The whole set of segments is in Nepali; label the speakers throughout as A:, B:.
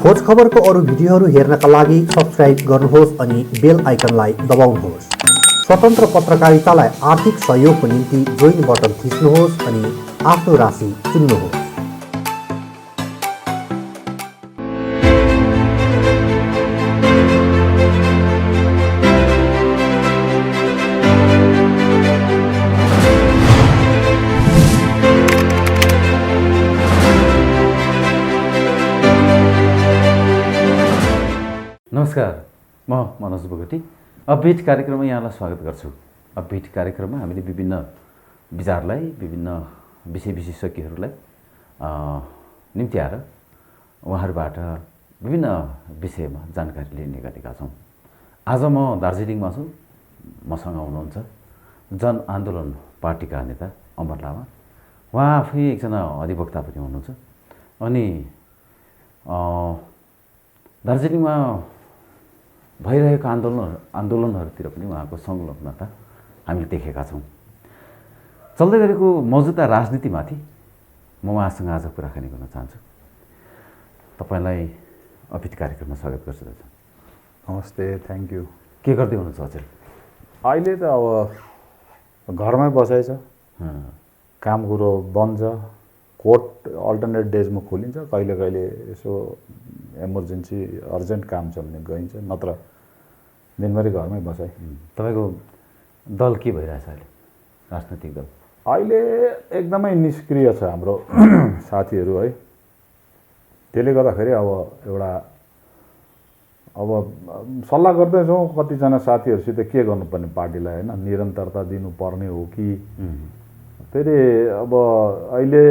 A: खोज खबरको अरू भिडियोहरू हेर्नका लागि सब्स्क्राइब गर्नुहोस् अनि बेल आइकनलाई दबाउनुहोस्। स्वतन्त्र पत्रकारितालाई आर्थिक सहयोगको निम्ति जोइन बटन थिच्नुहोस् अनि आफ्नो राशि चुन्नुहोस्।
B: नमस्कार, म मनोज बोगटी अपडेट कार्यक्रममा यहाँलाई स्वागत गर्छु। अपडेट कार्यक्रममा हामीले विभिन्न विचारलाई, विभिन्न विषय विशेषज्ञहरूलाई निम्ति आएर उहाँहरूबाट विभिन्न विषयमा जानकारी लिने गरेका छौँ। आज म दार्जिलिङमा छु। मसँग हुनुहुन्छ जनआन्दोलन पार्टीका नेता अमर लामा। उहाँ आफै एकजना अधिवक्ता पनि हुनुहुन्छ अनि दार्जिलिङमा भइरहेको आन्दोलनहरूतिर पनि उहाँको संलग्नता हामीले देखेका छौँ। चल्दै गरेको मौजुदा राजनीतिमाथि म उहाँसँग आज कुराकानी गर्न चाहन्छु। तपाईँलाई अपडेट कार्यक्रममा स्वागत गर्छु दाजु।
C: नमस्ते, थ्याङ्क यू।
B: के गर्दै हुनुहुन्छ हजुर?
C: अहिले त अब घरमै बसाइ छ, काम कुरो बन्द छ। कोर्ट अल्टरनेट डेजमा खोलिन्छ, कहिले कहिले यसो इमर्जेन्सी अर्जेन्ट काम छ भने गइन्छ, नत्र दिनभरि घरमै बसाइ।
B: तपाईँको दल के भइरहेछ अहिले? राजनैतिक दल
C: अहिले एकदमै निष्क्रिय छ हाम्रो साथीहरू है। त्यसले गर्दाखेरि अब सल्लाह गर्दैछौँ कतिजना साथीहरूसित के गर्नुपर्ने पार्टीलाई, होइन, निरन्तरता दिनुपर्ने हो कि फेरि अब अहिले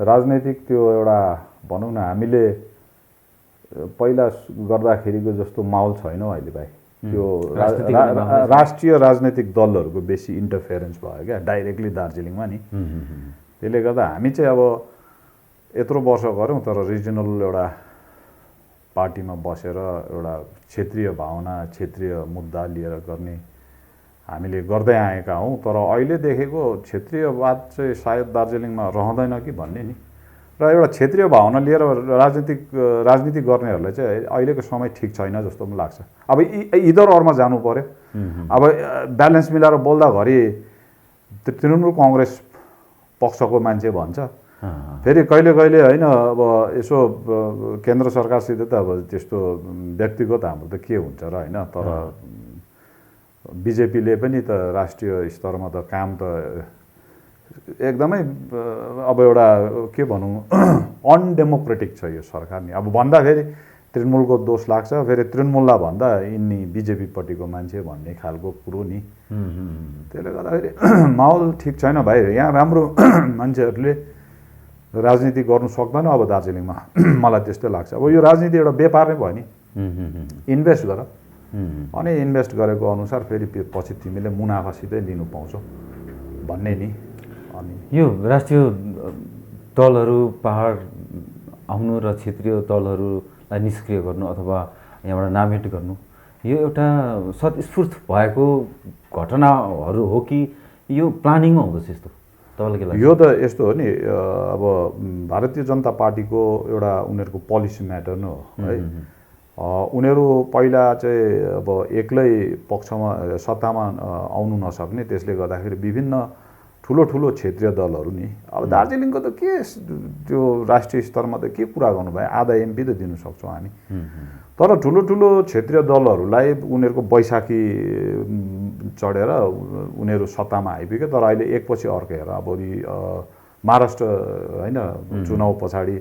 C: राजनैतिक त्यो एउटा भनौँ न, हामीले पहिला गर्दाखेरिको जस्तो माहौल छैन अहिले भाइ। त्यो राष्ट्रिय राजनैतिक दलहरूको बेसी इन्टरफेरेन्स भयो क्या डाइरेक्टली दार्जिलिङमा नि। त्यसले गर्दा हामी चाहिँ अब यत्रो वर्ष गऱ्यौँ, तर रिजनल एउटा पार्टीमा बसेर एउटा क्षेत्रीय भावना, क्षेत्रीय मुद्दा लिएर गर्ने हामीले गर्दै आएका हौँ। तर अहिले देखेको क्षेत्रीयवाद चाहिँ सायद दार्जिलिङमा रहँदैन कि भन्ने नि। र एउटा क्षेत्रीय भावना लिएर राजनीति गर्नेहरूलाई चाहिँ अहिलेको समय ठिक छैन जस्तो पनि लाग्छ। अब इधर अरमा जानु पर्यो। अब ब्यालेन्स मिलाएर बोल्दाखेरि तृणमूल काङ्ग्रेस पक्षको मान्छे भन्छ, फेरि कहिले कहिले होइन, अब यसो केन्द्र सरकारसित त अब त्यस्तो व्यक्तिगत हाम्रो त के हुन्छ र, होइन। तर बिजेपीले पनि त राष्ट्रिय स्तरमा त काम त एकदमै अब एउटा के भनौँ अनडेमोक्रेटिक छ यो सरकार नि। अब भन्दाखेरि तृणमूलको दोष लाग्छ, फेरि तृणमूललाई भन्दा यिनी बिजेपीपट्टिको मान्छे भन्ने खालको कुरो नि। त्यसले गर्दाखेरि माहौल ठिक छैन भाइ। यहाँ राम्रो मान्छेहरूले राजनीति गर्नु सक्दैन अब दार्जिलिङमा, मलाई त्यस्तै लाग्छ। अब यो राजनीति एउटा व्यापार नै भयो नि। इन्भेस्ट गर अनि इन्भेस्ट गरेको अनुसार फेरि पछि तिमीले मुनाफासितै लिनु पाउँछौ भन्ने नि। अनि
B: यो राष्ट्रिय दलहरू पहाड आउनु र क्षेत्रीय दलहरूलाई निष्क्रिय गर्नु अथवा यहाँबाट नामेट गर्नु, यो एउटा स्वतस्फूर्त भएको घटनाहरू हो कि यो प्लानिङमा हुँदैछ यस्तो? तपाईँलाई के लाग्छ?
C: यो त यस्तो हो नि, अब भारतीय जनता पार्टीको एउटा उनीहरूको पोलिसी म्याटर नै हो है। उनीहरू पहिला चाहिँ अब एक्लै पक्षमा सत्तामा आउनु नसक्ने, त्यसले गर्दाखेरि विभिन्न ठुलो ठुलो क्षेत्रीय दलहरू नि। अब दार्जिलिङको त के त्यो राष्ट्रिय स्तरमा त के कुरा गर्नु भयो, आधा एमपी त दिनु सक्छौँ हामी। तर ठुलो ठुलो क्षेत्रीय दलहरूलाई उनीहरूको बैशाखी चढेर उनीहरू सत्तामा आइपुग्यो। तर अहिले एकपछि अर्को हेर, अब महाराष्ट्र होइन चुनाव पछाडि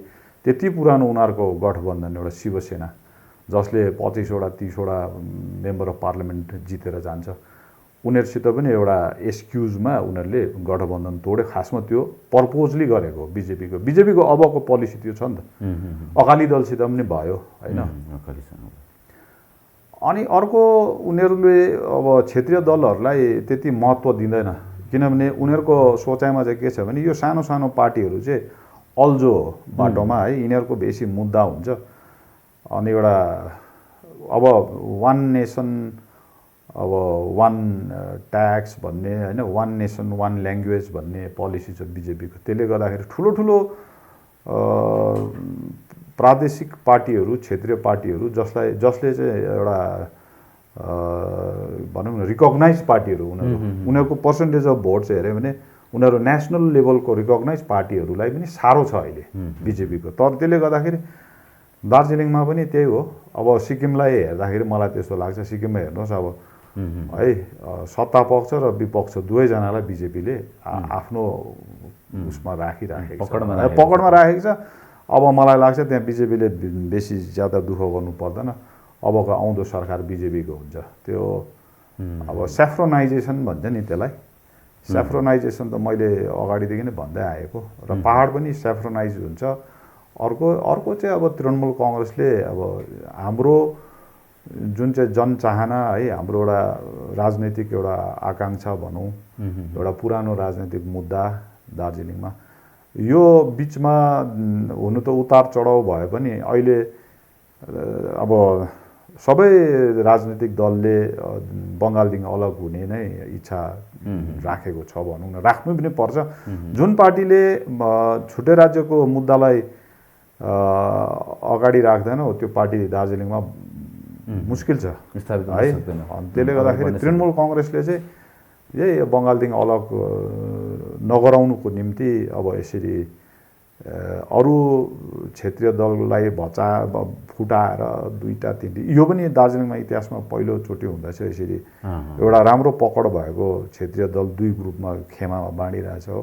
C: त्यति पुरानो उनीहरूको गठबन्धन एउटा शिवसेना, जसले 25वटा 30वटा मेम्बर अफ पार्लियामेन्ट जितेर जान्छ, उनीहरूसित पनि एउटा एक्सक्युजमा उनीहरूले गठबन्धन तोड्यो। खासमा त्यो पर्पोजली गरेको बिजेपीको अबको पोलिसी त्यो छ नि त। अकाली दलसित पनि भयो होइन। अनि अर्को उनीहरूले अब क्षेत्रीय दलहरूलाई त्यति महत्त्व दिँदैन, किनभने उनीहरूको सोचाइमा चाहिँ के छ भने यो सानो सानो पार्टीहरू चाहिँ अल्झो बाटोमा है, यिनीहरूको बेसी मुद्दा हुन्छ। अनि एउटा अब वान नेसन, अब वान ट्याक्स भन्ने होइन, वान नेसन वान ल्याङ्ग्वेज भन्ने पोलिसी छ बिजेपीको। त्यसले गर्दाखेरि ठुलो ठुलो प्रादेशिक पार्टीहरू, क्षेत्रीय पार्टीहरू जसले चाहिँ एउटा भनौँ न रिकग्नाइज पार्टीहरू उनीहरूको पर्सेन्टेज अफ भोट्स हेऱ्यो भने उनीहरू नेसनल लेभलको रिकग्नाइज पार्टीहरूलाई पनि साह्रो छ अहिले बिजेपीको। तर त्यसले गर्दाखेरि दार्जिलिङमा पनि त्यही हो। अब सिक्किमलाई हेर्दाखेरि मलाई त्यस्तो लाग्छ, सिक्किममा हेर्नुहोस् अब है सत्ता पक्ष र विपक्ष दुवैजनालाई बिजेपीले आफ्नो उसमा राखिराखेको छ, पकडमा राखेको छ। अब मलाई लाग्छ त्यहाँ बिजेपीले बेसी ज्यादा दुःख गर्नु पर्दैन। अबको आउँदो सरकार बिजेपीको हुन्छ। त्यो अब सेफ्रोनाइजेसन भन्छ नि त्यसलाई, सेफ्रोनाइजेसन त मैले अगाडिदेखि नै भन्दै आएको र पहाड पनि सेफ्रोनाइज हुन्छ। अर्को चाहिँ अब तृणमूल कङ्ग्रेसले अब हाम्रो जुन चाहिँ जनचाहना है, हाम्रो एउटा राजनैतिक एउटा आकाङ्क्षा भनौँ, एउटा पुरानो राजनैतिक मुद्दा दार्जिलिङमा, यो बिचमा हुनु त उतार चढाउ भए पनि अहिले अब सबै राजनीतिक दलले बङ्गालदेखि अलग हुने नै इच्छा राखेको छ भनौँ न, राख्नु पनि पर्छ। जुन पार्टीले छुट्टै राज्यको मुद्दालाई अगाडि राख्दैन हो त्यो पार्टी दार्जिलिङमा मुस्किल छ है। त्यसले गर्दाखेरि तृणमूल कङ्ग्रेसले चाहिँ यही बङ्गालदेखि अलग नगराउनुको निम्ति अब यसरी अरू क्षेत्रीय दललाई फुटाएर दुईटा तिनवटा, यो पनि दार्जिलिङमा इतिहासमा पहिलोचोटि हुँदैछ यसरी एउटा राम्रो पकड भएको क्षेत्रीय दल दुई ग्रुपमा खेमामा बाँडिरहेछ हो।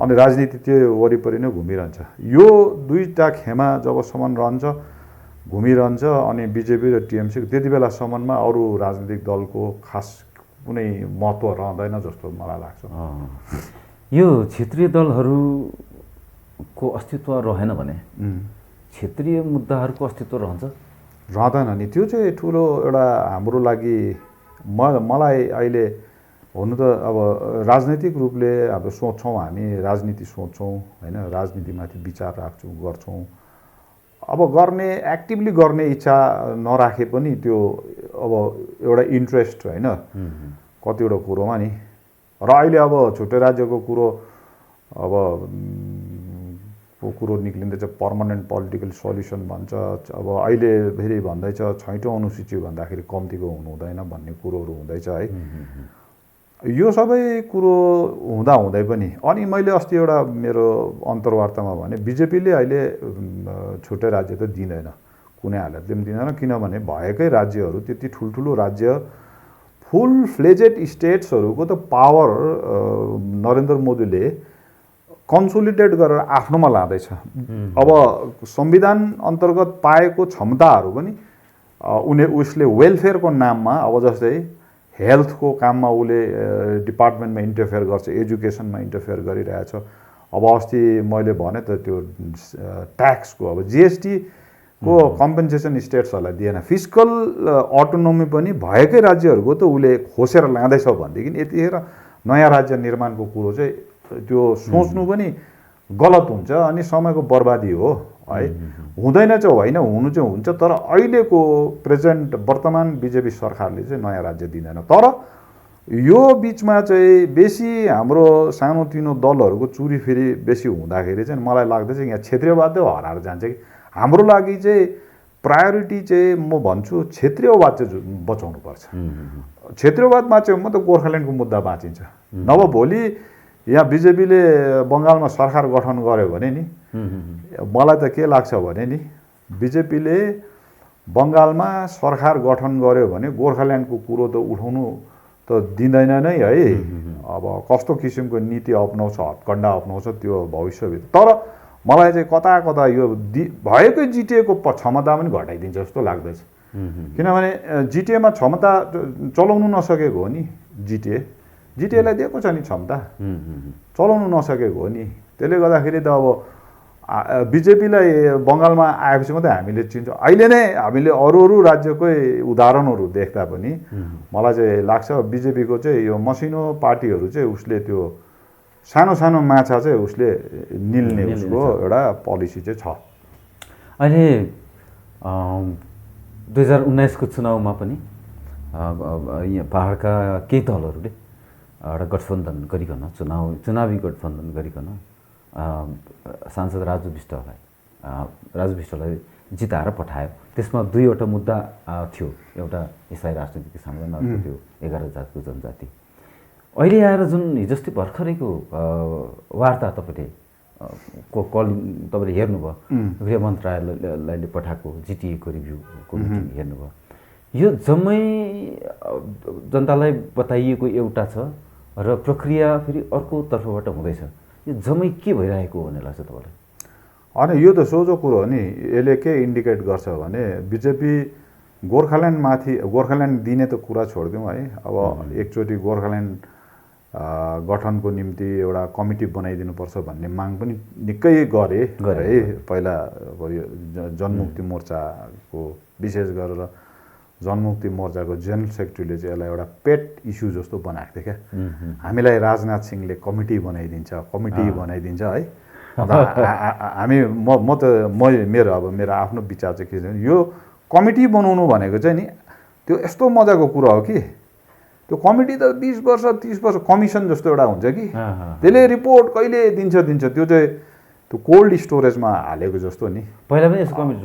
C: अनि राजनीति त्यो वरिपरि नै घुमिरहन्छ। यो दुईटा खेमा जबसम्म रहन्छ घुमिरहन्छ अनि बिजेपी र टिएमसी त्यति बेलासम्ममा अरू राजनीतिक दलको खास कुनै महत्त्व रहँदैन जस्तो मलाई लाग्छ।
B: यो क्षेत्रीय दलहरूको अस्तित्व रहेन भने क्षेत्रीय मुद्दाहरूको अस्तित्व
C: रहँदैन नि। त्यो चाहिँ ठुलो एउटा हाम्रो लागि मलाई अहिले हुनु त अब राजनैतिक रूपले अब सोच्छौँ, हामी राजनीति सोच्छौँ होइन, राजनीतिमाथि विचार राख्छौँ गर्छौँ। अब गर्ने एक्टिभली गर्ने इच्छा नराखे पनि त्यो अब एउटा इन्ट्रेस्ट होइन कतिवटा कुरोमा नि। र अहिले अब छुट्टै राज्यको कुरो निक्लिँदैछ, पर्मानेन्ट पोलिटिकल सल्युसन भन्छ। अब अहिले फेरि भन्दैछ 6औं अनुसूची भन्दाखेरि कम्तीको हुँदैन भन्ने कुरोहरू हुँदैछ है। यो सबै कुरो हुँदै पनि अनि मैले अस्ति एउटा मेरो अन्तर्वार्तामा भने बिजेपीले अहिले छुट्टै राज्य त दिँदैन, कुनै हालतले पनि दिँदैन। किनभने भएकै राज्यहरू त्यति ठुल्ठुलो राज्य फुल फ्लेजेड स्टेट्सहरूको त पावर नरेन्द्र मोदीले कन्सोलिडेट गरेर आफ्नोमा लाँदैछ। अब संविधान अन्तर्गत पाएको क्षमताहरू पनि उसले वेलफेयरको नाममा अब जस्तै हेल्थको काममा उसले डिपार्टमेन्टमा इन्टरफेयर गर्छ, एजुकेसनमा इन्टरफेयर गरिरहेछ। अब अस्ति मैले भने त त्यो ट्याक्सको अब जिएसटीको कम्पेन्सेसन स्टेट्सहरूलाई दिएन, फिस्कल अटोनोमी पनि भएकै राज्यहरूको त उसले खोसेर लाँदैछ भनेदेखि यतिखेर नयाँ राज्य निर्माणको कुरो चाहिँ त्यो सोच्नु पनि गलत हुन्छ अनि समयको बर्बादी हो है। हुँदैन चाहिँ होइन, हुनु चाहिँ हुन्छ। तर अहिलेको प्रेजेन्ट वर्तमान बिजेपी सरकारले चाहिँ नयाँ राज्य दिँदैन। तर यो बिचमा चाहिँ बेसी हाम्रो सानोतिनो दलहरूको चुरीफेरी बेसी हुँदाखेरि चाहिँ मलाई लाग्दैछ यहाँ क्षेत्रीयवाद हराएर जान्छ कि। हाम्रो लागि चाहिँ प्रायोरिटी चाहिँ म भन्छु क्षेत्रीयवाद चाहिँ बचाउनुपर्छ। क्षेत्रीयवादमा चाहिँ म त गोर्खाल्यान्डको मुद्दा बाँचिन्छ। नभए भोलि यहाँ बिजेपीले बङ्गालमा सरकार गठन गर्यो भने नि मलाई त के लाग्छ भने नि बिजेपीले बङ्गालमा सरकार गठन गर्यो भने गोर्खाल्यान्डको कुरो त उठाउनु त दिँदैन नै है। अब कस्तो किसिमको नीति अपनाउँछ, हत्कण्डा अपनाउँछ त्यो भविष्यभित्र। तर मलाई चाहिँ कता कता यो भएकै जिटिएको क्षमता पनि घटाइदिन्छ जस्तो लाग्दैछ। किनभने जिटिएमा क्षमता चलाउनु नसकेको हो नि, जिटिएलाई दिएको छ नि क्षमता, चलाउनु नसकेको हो नि। त्यसले गर्दाखेरि त अब बिजेपीलाई बङ्गालमा आएपछि मात्रै हामीले चिन्छौँ। अहिले नै हामीले अरू राज्यकै उदाहरणहरू देख्दा पनि मलाई चाहिँ लाग्छ बिजेपीको चाहिँ यो मसिनो पार्टीहरू चाहिँ उसले त्यो सानो सानो माछा चाहिँ उसले निल्ने उसको एउटा पोलिसी चाहिँ छ।
B: अहिले 2019को चुनावमा पनि यहाँ पहाडका केही दलहरूले एउटा गठबन्धन गरिकन चुनावी गठबन्धन गरिकन सांसद राजु विष्टलाई राजु विष्टलाई जिताएर पठायो। त्यसमा दुईवटा मुद्दा थियो, एउटा स्थायी राजनीतिक समाधान, अर्को त्यो 11 जातको जनजाति। अहिले आएर जुन हिजोस्ति भर्खरैको वार्ता तपाईँले हेर्नुभयो, गृह मन्त्रालयले पठाएको जिटिएको रिभ्यूको मिटिङ हेर्नुभयो, यो जम्मै जनतालाई बताइएको एउटा छ र प्रक्रिया फेरि अर्को तर्फबाट हुँदैछ। यो जम्मै के भइरहेको हो भन्ने लाग्छ तपाईँलाई?
C: होइन, यो त सोझो कुरो हो नि। यसले के इन्डिकेट गर्छ भने बिजेपी गोर्खाल्यान्ड दिने त कुरा छोडिदिउँ है। अब एकचोटि गोर्खाल्यान्ड गठनको निम्ति एउटा कमिटी बनाइदिनुपर्छ भन्ने माग पनि निकै गरे है। पहिला अब यो जनमुक्ति मोर्चाको, विशेष गरेर जनमुक्ति मोर्चाको जेनरल सेक्रेटरीले चाहिँ यसलाई एउटा पेट इस्यु जस्तो बनाएको थियो क्या। हामीलाई राजनाथ सिंहले कमिटी बनाइदिन्छ है। हामी मेरो आफ्नो विचार चाहिँ के छ, यो कमिटी बनाउनु भनेको चाहिँ नि त्यो यस्तो मजाको कुरा हो कि त्यो कमिटी त 20 वर्ष 30 वर्ष कमिसन जस्तो एउटा हुन्छ कि त्यसले रिपोर्ट कहिले दिन्छ त्यो चाहिँ त्यो कोल्ड स्टोरेजमा हालेको जस्तो नि।
B: पहिला पनि यस्तो कमिटी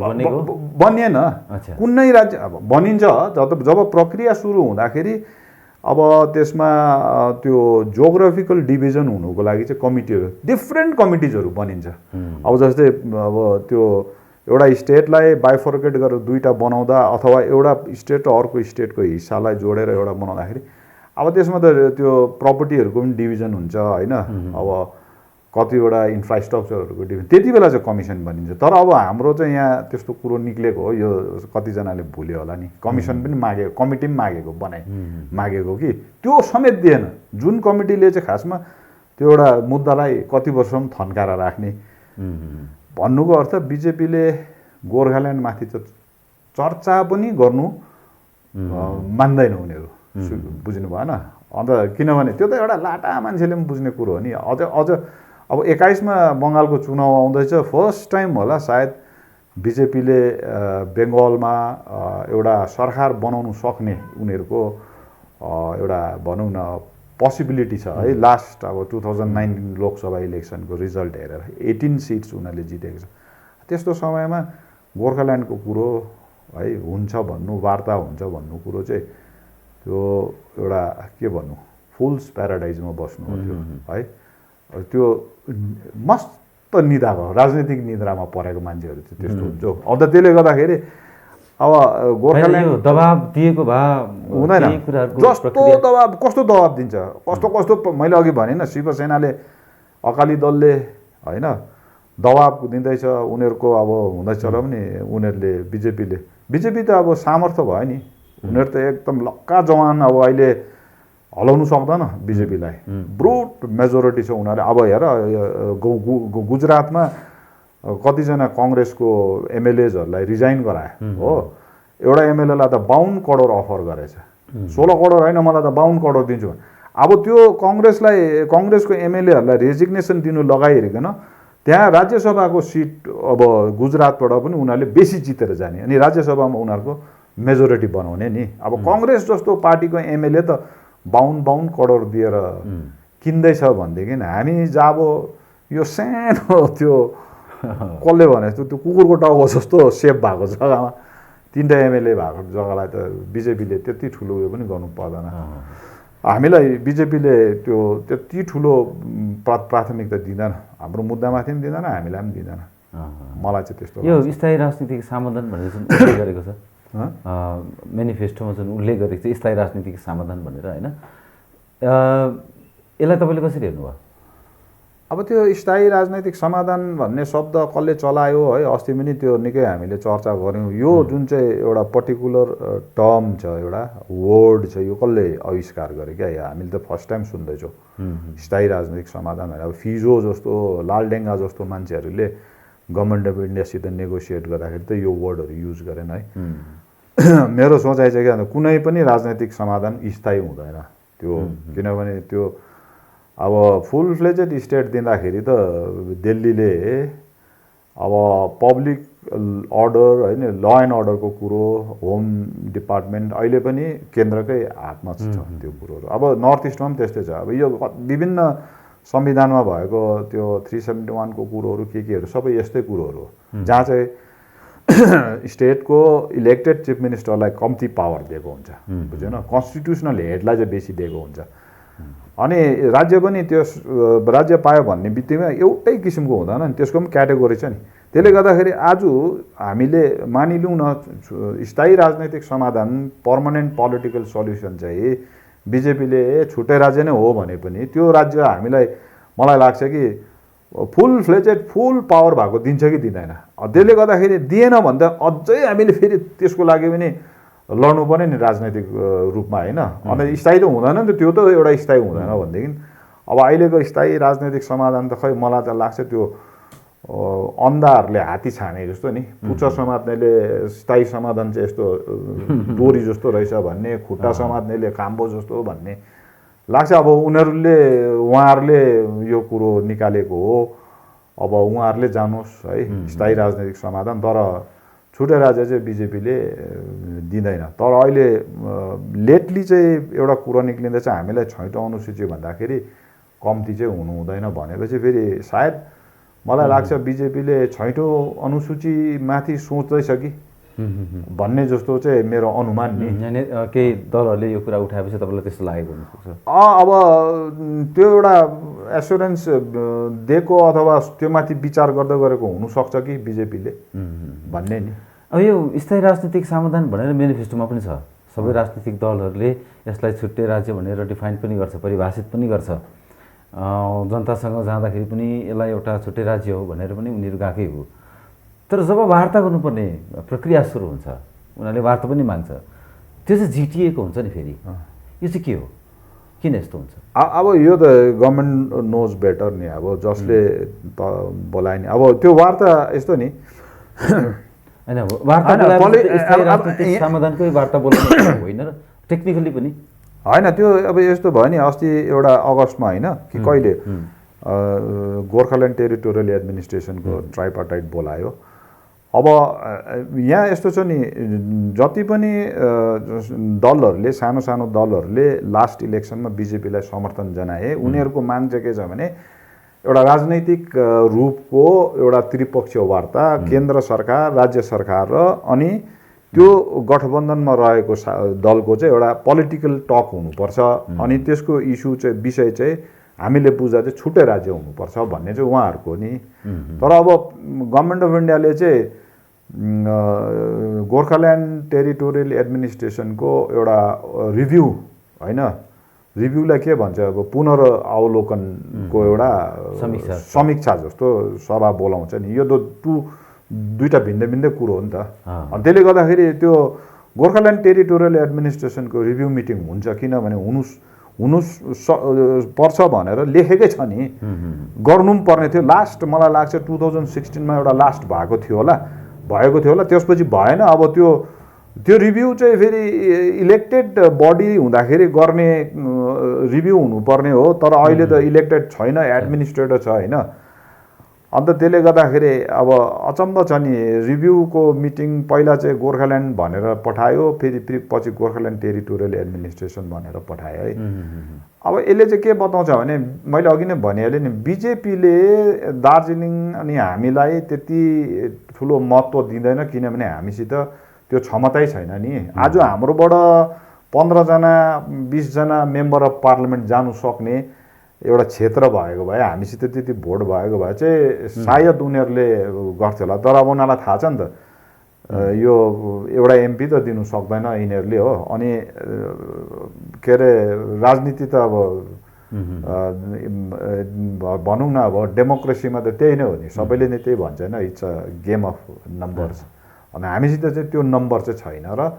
C: बनिएन कुनै राज्य। अब बनिन्छ जब प्रक्रिया सुरु हुँदाखेरि अब त्यसमा त्यो जियोग्राफिकल डिभिजन हुनुको लागि चाहिँ कमिटीहरू, डिफ्रेन्ट कमिटिजहरू बनिन्छ। अब जस्तै अब त्यो एउटा स्टेटलाई बाइफर्केट गरेर दुईवटा बनाउँदा अथवा एउटा स्टेट र अर्को स्टेटको हिस्सालाई जोडेर एउटा बनाउँदाखेरि अब त्यसमा त त्यो प्रपर्टीहरूको पनि डिभिजन हुन्छ होइन। अब कतिवटा इन्फ्रास्ट्रक्चरहरूको डिभिजन, त्यति बेला चाहिँ कमिसन बनिन्छ। तर अब हाम्रो चाहिँ यहाँ त्यस्तो कुरो निक्लेको हो, यो कतिजनाले भुल्यो होला नि। कमिसन पनि मागेको, कमिटी पनि मागेको कि त्यो समेत दिएन। जुन कमिटीले चाहिँ खासमा त्यो एउटा मुद्दालाई कति वर्षसम्म थन्काएर राख्ने भन्नुको अर्थ बिजेपीले गोर्खाल्यान्डमाथि त चर्चा पनि गर्नु मान्दैन उनीहरू, बुझ्नु भएन। अन्त किनभने त्यो त एउटा लाटा मान्छेले पनि बुझ्ने कुरो हो नि। अझ अब 21मा बङ्गालको चुनाव आउँदैछ, फर्स्ट टाइम होला सायद बिजेपीले बेङ्गलमा एउटा सरकार बनाउनु सक्ने उनीहरूको एउटा भनौँ न पोसिबिलिटी छ है। लास्ट अब 2009 लोकसभा इलेक्सनको रिजल्ट हेरेर 18 सिट्स उनीहरूले जितेको छ। त्यस्तो समयमा गोर्खाल्यान्डको कुरो है हुन्छ भन्नु, वार्ता हुन्छ भन्नु कुरो चाहिँ त्यो एउटा के भन्नु, फुल्स प्याराडाइजमा बस्नु हो त्यो है। त्यो मस्त निदाको राजनीतिक निद्रामा परेको मान्छेहरू चाहिँ त्यस्तो हुन्छ। अन्त त्यसले गर्दाखेरि अब गोर्खाल्यान्ड
B: दबाब दिएको भए
C: हुँदैन। जस्तो दबाब, कस्तो दबाब दिन्छ, कस्तो मैले अघि भने नि, शिवसेनाले अकाली दलले होइन दबाब दिँदैछ उनीहरूको अब हुँदैछ र पनि उनीहरूले बिजेपी त अब सामर्थ्य भयो नि। उनीहरू त एकदम लक्का जवान, अब अहिले हलाउनु सक्दैन बिजेपीलाई। ब्रुट मेजोरिटी छ उनीहरूले। अब हेर गुजरातमा कतिजना कङ्ग्रेसको एमएलएजहरूलाई रिजाइन गरायो हो। एउटा एमएलएलाई त 52 करोड अफर गरेछ, 16 करोड होइन मलाई त 52 करोड दिन्छु। अब त्यो कङ्ग्रेसको एमएलएहरूलाई रेजिग्नेसन दिनु लगाइहेरिकन त्यहाँ राज्यसभाको सिट अब गुजरातबाट पनि उनीहरूले बेसी जितेर जाने अनि राज्यसभामा उनीहरूको मेजोरिटी बनाउने नि। अब कङ्ग्रेस जस्तो पार्टीको एमएलए त 52 करोड दिएर किन्दैछ भनेदेखि हामी जब यो सानो त्यो कसले भने त्यो कुकुरको टाउको जस्तो सेप भएको जग्गामा 3टा एमएलए भएको जग्गालाई त बिजेपीले त्यति ठुलो उयो पनि गर्नु पर्दैन। हामीलाई बिजेपीले त्यो त्यति ठुलो प्राथमिकता दिँदैन, हाम्रो मुद्दामाथि पनि दिँदैन, हामीलाई पनि दिँदैन। मलाई चाहिँ त्यस्तो
B: यो स्थायी राजनीतिक समाधान भनेर जुन उल्लेख गरेको छ मेनिफेस्टोमा जुन उल्लेख गरेको छ स्थायी राजनीतिक समाधान भनेर होइन, यसलाई तपाईँले कसरी हेर्नुभयो?
C: अब त्यो स्थायी राजनैतिक समाधान भन्ने शब्द कसले चलायो है, अस्ति पनि त्यो निकै हामीले चर्चा गऱ्यौँ। यो जुन चाहिँ एउटा पर्टिकुलर टर्म छ, एउटा वर्ड छ, यो कसले आविष्कार गर्यो क्या? हामीले त फर्स्ट टाइम सुन्दैछौँ स्थायी राजनैतिक समाधान। अब फिजो जस्तो लालडेङ्गा जस्तो मान्छेहरूले गभर्मेन्ट अफ इन्डियासित नेगोसिएट गर्दाखेरि त यो वर्डहरू युज गरेन है। मेरो सोचाइ चाहिँ के, कुनै पनि राजनैतिक समाधान स्थायी हुँदैन त्यो, किनभने त्यो अब फुल फ्लेजेड स्टेट दिँदाखेरि त दिल्लीले अब पब्लिक अर्डर होइन, ल एन्ड अर्डरको कुरो, होम डिपार्टमेन्ट अहिले पनि केन्द्रकै हातमा छ त्यो कुरोहरू। अब नर्थ इस्टमा पनि त्यस्तै छ। अब यो विभिन्न संविधानमा भएको त्यो 371 को कुरोहरू केहरू सबै यस्तै कुरोहरू हो जहाँ चाहिँ स्टेटको इलेक्टेड चिफ मिनिस्टरलाई कम्ती पावर दिएको हुन्छ बुझ्यो न कन्स्टिट्युसनल हेडलाई चाहिँ बेसी दिएको हुन्छ अनि राज्य पनि त्यो राज्य पायो भन्ने बित्तिकै एउटै किसिमको हुँदैन नि त्यसको पनि क्याटेगोरी छ नि त्यसले गर्दाखेरि आज हामीले मानिलिउँ न स्थायी राजनैतिक समाधान पर्मानेन्ट पोलिटिकल सल्युसन चाहिँ बिजेपीले छुट्टै राज्य नै हो भने पनि त्यो राज्य हामीलाई मलाई लाग्छ कि फुल फ्लेजेड फुल पावर भएको दिन्छ कि दिँदैन त्यसले गर्दाखेरि दिएन भने त अझै हामीले फेरि त्यसको लागि पनि लड्नु पर्यो नि राजनैतिक रूपमा होइन अन्त स्थायी त हुँदैन नि त त्यो त एउटा स्थायी हुँदैन भनेदेखि अब अहिलेको स्थायी राजनैतिक समाधान त खै मलाई त लाग्छ त्यो अन्धाहरूले हात्ती छाने जस्तो नि पुच्छ समात्नेले स्थायी समाधान चाहिँ यस्तो डोरी जस्तो रहेछ भन्ने खुट्टा समात्नेले काम्बो जस्तो भन्ने लाग्छ अब उहाँहरूले यो कुरो निकालेको हो अब उहाँहरूले जानुहोस् है स्थायी राजनैतिक समाधान तर छुट्टै राज्य चाहिँ बिजेपीले दिँदैन तर अहिले लेटली चाहिँ एउटा कुरो निक्लिँदैछ हामीलाई छैटौँ अनुसूची भन्दाखेरि कम्ती चाहिँ हुनु हुँदैन भनेपछि फेरि सायद मलाई लाग्छ बिजेपीले छैटौँ अनुसूचीमाथि सोच्दैछ कि भन्ने जस्तो चाहिँ मेरो अनुमान नि
B: केही दलहरूले यो कुरा उठाएपछि तपाईँलाई त्यस्तो लागेको हुनसक्छ
C: अब त्यो एउटा एस्योरेन्स दिएको अथवा त्योमाथि विचार गर्दै गरेको हुनसक्छ कि बिजेपीले भन्ने नि
B: अब यो स्थायी राजनीतिक समाधान भनेर मेनिफेस्टोमा पनि छ सबै राजनीतिक दलहरूले यसलाई छुट्टै राज्य भनेर डिफाइन पनि गर्छ परिभाषित पनि गर्छ जनतासँग जाँदाखेरि पनि यसलाई एउटा छुट्टै राज्य हो भनेर पनि उनीहरू गएकै हो तर जब वार्ता गर्नुपर्ने प्रक्रिया सुरु हुन्छ उनीहरूले वार्ता पनि माग्छ त्यो चाहिँ जिटिएको हुन्छ नि फेरि यो चाहिँ के हो किन यस्तो हुन्छ
C: अब यो त गभर्मेन्ट नोज बेटर नि अब जसले बोलायो नि अब त्यो वार्ता यस्तो नि
B: होइन वार्ता समाधानकै वार्ता बोलाउनु होइन र टेक्निकली पनि
C: होइन त्यो अब यस्तो भयो नि अस्ति एउटा अगस्तमा होइन कि कहिले गोर्खाल्यान्ड टेरिटोरियल एडमिनिस्ट्रेसनको ट्राइपार्टाइट बोलायो अब यहाँ यस्तो छ नि जति पनि दलहरूले सानो सानो दलहरूले लास्ट इलेक्सनमा बिजेपीलाई समर्थन जनाए उनीहरूको माग चाहिँ के छ भने एउटा राजनैतिक रूपको एउटा त्रिपक्षीय वार्ता केन्द्र सरकार राज्य सरकार र अनि त्यो गठबन्धनमा रहेको दलको चाहिँ एउटा पोलिटिकल टक हुनुपर्छ अनि त्यसको इस्यु चाहिँ विषय चाहिँ हामीले बुझ्दा चाहिँ छुट्टै राज्य हुनुपर्छ भन्ने चाहिँ उहाँहरूको नि तर अब गभर्मेन्ट अफ इन्डियाले चाहिँ गोर्खाल्यान्ड टेरिटोरियल एडमिनिस्ट्रेसनको एउटा रिभ्यू होइन रिभ्यूलाई के भन्छ अब पुनरावलोकनको एउटा समीक्षा जस्तो सभा बोलाउँछ नि यो त दुईवटा भिन्न भिन्दै कुरो हो नि त अनि त्यसले गर्दाखेरि त्यो गोर्खाल्यान्ड टेरिटोरियल एडमिनिस्ट्रेसनको रिभ्यू मिटिङ हुन्छ किनभने हुनु पर्छ भनेर लेखेकै छ नि गर्नु पनि पर्ने थियो लास्ट मलाई लाग्छ 2016मा एउटा लास्ट भएको थियो होला त्यसपछि भएन अब त्यो रिभ्यू चाहिँ फेरि इलेक्टेड बडी हुँदाखेरि गर्ने रिभ्यू हुनुपर्ने हो तर अहिले त इलेक्टेड छैन एडमिनिस्ट्रेटर छ होइन अन्त त्यसले गर्दाखेरि अब अचम्म छ नि रिभ्यूको मिटिङ पहिला चाहिँ गोर्खाल्यान्ड भनेर पठायो फेरि पछि गोर्खाल्यान्ड टेरिटोरियल एडमिनिस्ट्रेसन भनेर पठायो है अब यसले चाहिँ के बताउँछ भने मैले अघि नै भनिहालेँ नि बिजेपीले दार्जिलिङ अनि हामीलाई त्यति ठुलो महत्त्व दिँदैन किनभने हामीसित त्यो क्षमतै छैन नि आज हाम्रोबाट 15जना 20जना मेम्बर अफ पार्लियामेन्ट जानु सक्ने एउटा क्षेत्र भएको भए हामीसित त्यति भोट भएको भए चाहिँ सायद उनीहरूले गर्थ्यो होला तर अब उनीहरूलाई थाहा छ नि त यो एउटा एमपी त दिनु सक्दैन यिनीहरूले हो अनि के अरे राजनीति त अब भनौँ न अब डेमोक्रेसीमा त त्यही नै हो नि सबैले नै त्यही भन्छ होइन it's a game of numbers अनि हामीसित चाहिँ त्यो नम्बर चाहिँ छैन र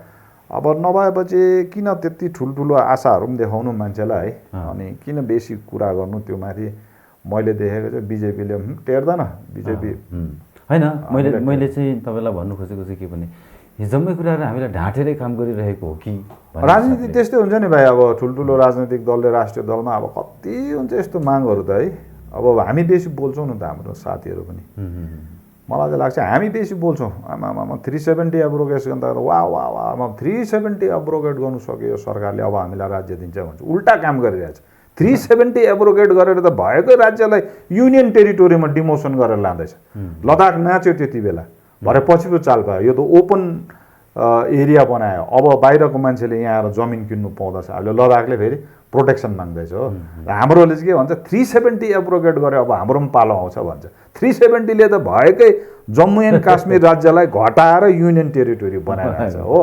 C: अब नभएपछि किन त्यति ठुल्ठुलो आशाहरू पनि देखाउनु मान्छेलाई है अनि किन बेसी कुरा गर्नु त्यो माथि मैले देखेको चाहिँ बिजेपीले टेर्दैन बिजेपी
B: होइन मैले चाहिँ तपाईँलाई भन्नु खोजेको चाहिँ के भने जम्मै कुराहरू हामीलाई ढाँटेरै काम गरिरहेको हो कि
C: राजनीति त्यस्तै हुन्छ नि भाइ अब ठुल्ठुलो राजनैतिक दलले राष्ट्रिय दलमा अब कति हुन्छ यस्तो मागहरू त है अब हामी बेसी बोल्छौँ न त हाम्रो साथीहरू पनि मलाई चाहिँ लाग्छ हामी बेसी बोल्छौँ आमा 370 एब्रोगेट गर्दा वा वा वा 370 एब्रोगेट गर्नु सक्यो सरकारले अब हामीलाई राज्य दिन्छ भन्छ उल्टा काम गरिरहेछ 370 एब्रोगेट गरेर त भएकै राज्यलाई युनियन टेरिटोरीमा डिमोसन गरेर लाँदैछ। लद्दाख नाच्यो त्यति बेला, भरे पछि पो चाल पायो। यो त ओपन एरिया बनायो, अब बाहिरको मान्छेले यहाँ आएर जमिन किन्नु पाउँदछ। अहिले लद्दाखले फेरि प्रोटेक्सन माग्दैछ हो। र हाम्रोले चाहिँ के भन्छ, 370 एब्रोगेट गरे अब हाम्रो पनि पालो आउँछ भन्छ। 370ले त भएकै जम्मू एन्ड काश्मीर राज्यलाई घटाएर युनियन टेरिटोरी बनाइरहेछ हो।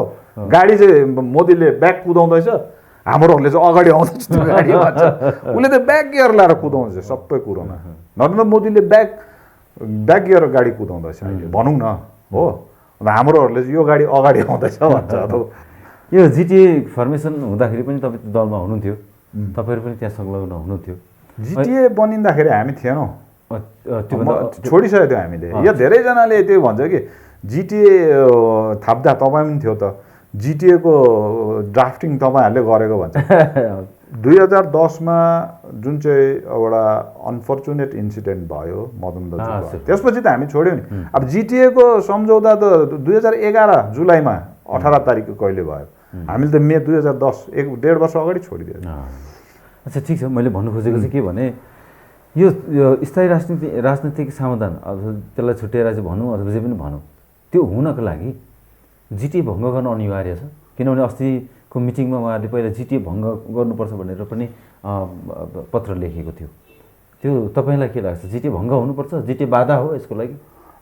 C: गाडी चाहिँ मोदीले ब्याक कुदाउँदैछ, हाम्रोहरूले चाहिँ अगाडि आउँदैछ त्यो गाडी भन्छ। उसले त ब्याक गियर लाएर कुदाउँदैछ सबै कुरोमा। नरेन्द्र मोदीले ब्याक गियर गाडी कुदाउँदैछ अहिले भनौँ न हो। हाम्रोहरूले चाहिँ यो गाडी अगाडि आउँदैछ भन्छ।
B: यो जिटिए फर्मेसन हुँदाखेरि पनि तपाईँ दलमा हुनुहुन्थ्यो, तपाईँहरू पनि त्यहाँ संलग्न हुनुहुन्थ्यो।
C: जिटिए बनिँदाखेरि हामी थिएनौँ, छोडिसकेको थियो हामीले। यो धेरैजनाले त्यो भन्छ कि जिटिए थाप्दा तपाईँ पनि थियो त, जिटिएको ड्राफ्टिङ तपाईँहरूले गरेको भन्छ। 2010मा जुन चाहिँ एउटा अनफर्चुनेट इन्सिडेन्ट भयो मदन दाजु, त्यसपछि त हामी छोड्यौँ नि। अब जिटिएको सम्झौता त 2011 जुलाईमा 18 तारिकको कहिले भयो, हामीले त मे 2010 1.5 वर्ष अगाडि छोडिदियो।
B: अच्छा ठिक छ, मैले भन्नु खोजेको चाहिँ के भने यो स्थायी राजनीतिक समाधान अब त्यसलाई छुट्याएर चाहिँ भनौँ अथवा जे पनि भनौँ, त्यो हुनको लागि जिटिए भङ्ग गर्न अनिवार्य छ। किनभने अस्तिको मिटिङमा उहाँहरूले पहिला जिटिए भङ्ग गर्नुपर्छ भनेर पनि पत्र लेखेको थियो। त्यो तपाईँलाई के लाग्छ, जिटिए भङ्ग हुनुपर्छ, जिटिए बाधा हो यसको लागि?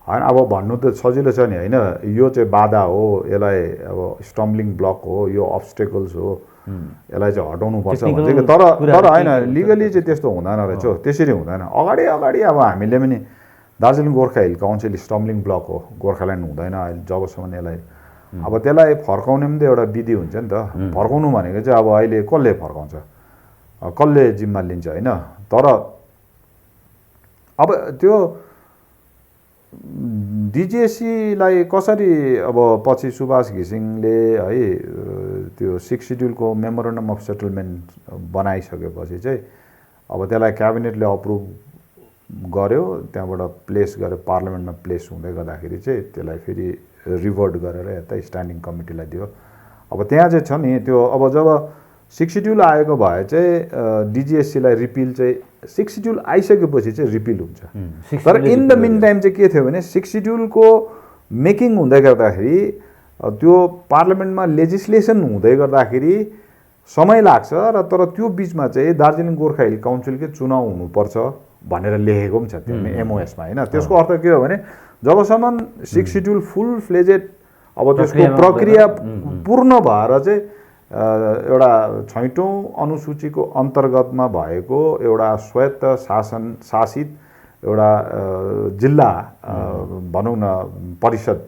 C: होइन, अब भन्नु त सजिलो छ नि होइन। यो चाहिँ बाधा हो, यसलाई अब स्टम्बलिङ ब्लक हो, यो अब्स्टेकल्स हो, यसलाई चाहिँ हटाउनु पर्छ भन्छ। तर होइन, लिगली चाहिँ त्यस्तो हुँदैन रहेछ, त्यसरी हुँदैन। अगाडि अब हामीले पनि Darjeeling Gorkha Hill Council stumbling block हो, गोर्खाल्यान्ड हुँदैन अहिले जबसम्म यसलाई। अब त्यसलाई फर्काउने पनि त एउटा विधि हुन्छ नि त। फर्काउनु भनेको चाहिँ अब अहिले कसले फर्काउँछ, कसले जिम्मा लिन्छ होइन। तर अब त्यो डिजिएसीलाई कसरी अब पछि सुभाष घिसिङले है त्यो 6 सिड्युलको मेमोरेन्डम अफ सेटलमेन्ट बनाइसकेपछि चाहिँ अब त्यसलाई क्याबिनेटले अप्रुभ गर्यो, त्यहाँबाट प्लेस गरेर पार्लियामेन्टमा प्लेस हुँदै गर्दाखेरि चाहिँ त्यसलाई फेरि रिभर्ट गरेर यता स्ट्यान्डिङ कमिटीलाई दियो। अब त्यहाँ चाहिँ छ नि त्यो, अब जब 6 सिड्युल आएको भए चाहिँ डिजिएससीलाई रिपिल चाहिँ 6 सिड्युल आइसकेपछि चाहिँ रिपिल हुन्छ। तर इन द मिन टाइम चाहिँ के थियो भने 6 सिड्युलको मेकिङ हुँदै गर्दाखेरि त्यो पार्लियामेन्टमा लेजिस्लेसन हुँदै गर्दाखेरि समय लाग्छ र तर त्यो बिचमा चाहिँ दार्जिलिङ गोर्खा हिल काउन्सिलकै चुनाव हुनुपर्छ भनेर लेखेको पनि छ त्यो एमओएसमा होइन। त्यसको अर्थ के हो भने जबसम्म 6 सिड्युल फुल फ्लेजेड अब त्यसको प्रक्रिया पूर्ण भएर चाहिँ एउटा 6औं अनुसूचीको अन्तर्गतमा भएको एउटा स्वायत्त शासित एउटा जिल्ला भनौँ न परिषद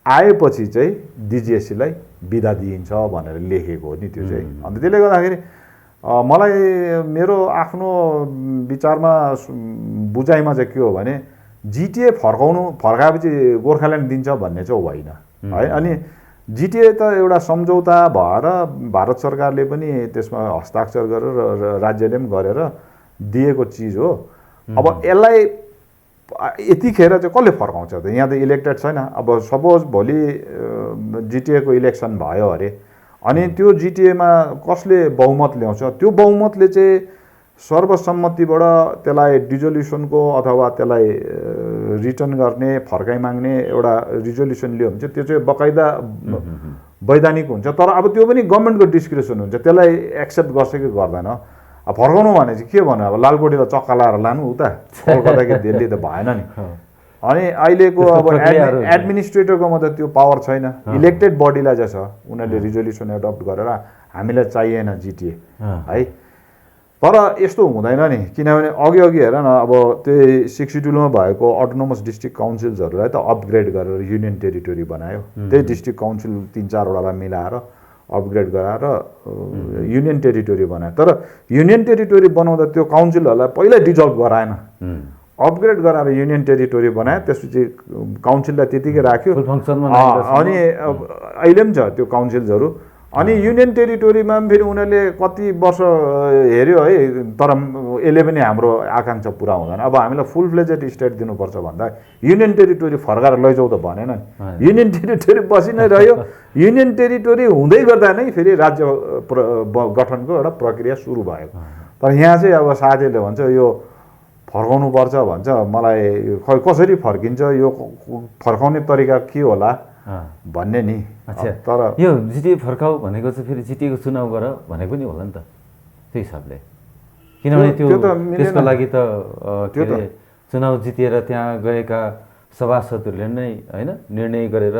C: आएपछि चाहिँ डिजिएससीलाई बिदा दिइन्छ भनेर लेखेको हो नि त्यो चाहिँ। अन्त त्यसले गर्दाखेरि मलाई मेरो आफ्नो विचारमा बुझाइमा चाहिँ के हो भने जिटिए फर्काएपछि गोर्खाल्यान्ड दिन्छ भन्ने चाहिँ होइन है। अनि जिटिए त एउटा सम्झौता भएर भारत सरकारले पनि त्यसमा हस्ताक्षर गरेर र राज्यले पनि गरेर दिएको चिज हो। अब यसलाई यतिखेर चाहिँ कसले फर्काउँछ त, यहाँ त इलेक्टेड छैन। अब सपोज भोलि जिटिएको इलेक्सन भयो अरे अनि त्यो जिटिएमा कसले बहुमत ल्याउँछ, त्यो बहुमतले चाहिँ सर्वसम्मतिबाट त्यसलाई डिजोल्युसनको अथवा त्यसलाई रिटर्न गर्ने फर्काइ माग्ने एउटा रिजोल्युसन लियो भने चाहिँ त्यो चाहिँ बकाइदा वैधानिक हुन्छ। तर अब त्यो पनि गभर्मेन्टको डिस्क्रिप्सन हुन्छ, त्यसलाई एक्सेप्ट गर्छ कि गर्दैन। अब फर्काउनु भने चाहिँ के भन्नु, अब लालकोटीलाई चक्का लाएर लानु उता कलकत्ता कि दिल्ली त भएन नि। अनि अहिलेको अब एडमिनिस्ट्रेटरकोमा त त्यो पावर छैन, इलेक्टेड बडीलाई चाहिँ छ, उनीहरूले रिजोल्युसन एडप्ट गरेर हामीलाई चाहिएन जिटिए है। तर यस्तो हुँदैन नि, किनभने अघि हेर न अब त्यही 6 सिड्युलमा भएको अटोनोमस डिस्ट्रिक्ट काउन्सिल्सहरूलाई त अपग्रेड गरेर युनियन टेरिटोरी बनायो। त्यही डिस्ट्रिक्ट काउन्सिल 3-4 वटालाई मिलाएर अपग्रेड गराएर युनियन टेरिटोरी बनायो। तर युनियन टेरिटोरी बनाउँदा त्यो काउन्सिलहरूलाई पहिल्यै डिजल्भ गराएन, अपग्रेड गराएर युनियन टेरिटोरी बनायो। त्यसपछि काउन्सिललाई त्यतिकै राख्यो अनि अहिले पनि छ त्यो काउन्सिल्सहरू। अनि युनियन टेरिटोरीमा पनि फेरि उनीहरूले कति वर्ष हेऱ्यो है, तर यसले पनि हाम्रो आकाङ्क्षा पुरा हुँदैन। अब हामीलाई फुल फ्लेजेड स्टेट दिनुपर्छ भन्दा युनियन टेरिटोरी फर्काएर लैजाउँ त भनेन नि, युनियन टेरिटोरी बसी नै रह्यो। युनियन टेरिटोरी हुँदै गर्दा नै फेरि राज्य गठनको एउटा प्रक्रिया सुरु भयो। तर यहाँ चाहिँ अब साथीहरूले भन्छ यो फर्काउनुपर्छ भन्छ, मलाई खै कसरी फर्किन्छ, यो फर्काउने तरिका के होला भन्ने नि।
B: अच्छा,
C: तर
B: यो जिटिए फर्काऊ भनेको चाहिँ फेरि जिटिएको चुनाव गर भनेको नि होला नि त त्यो हिसाबले, किनभने त्यसको लागि त के अरे चुनाव जितेर त्यहाँ गएका सभासदहरूले नै होइन निर्णय गरेर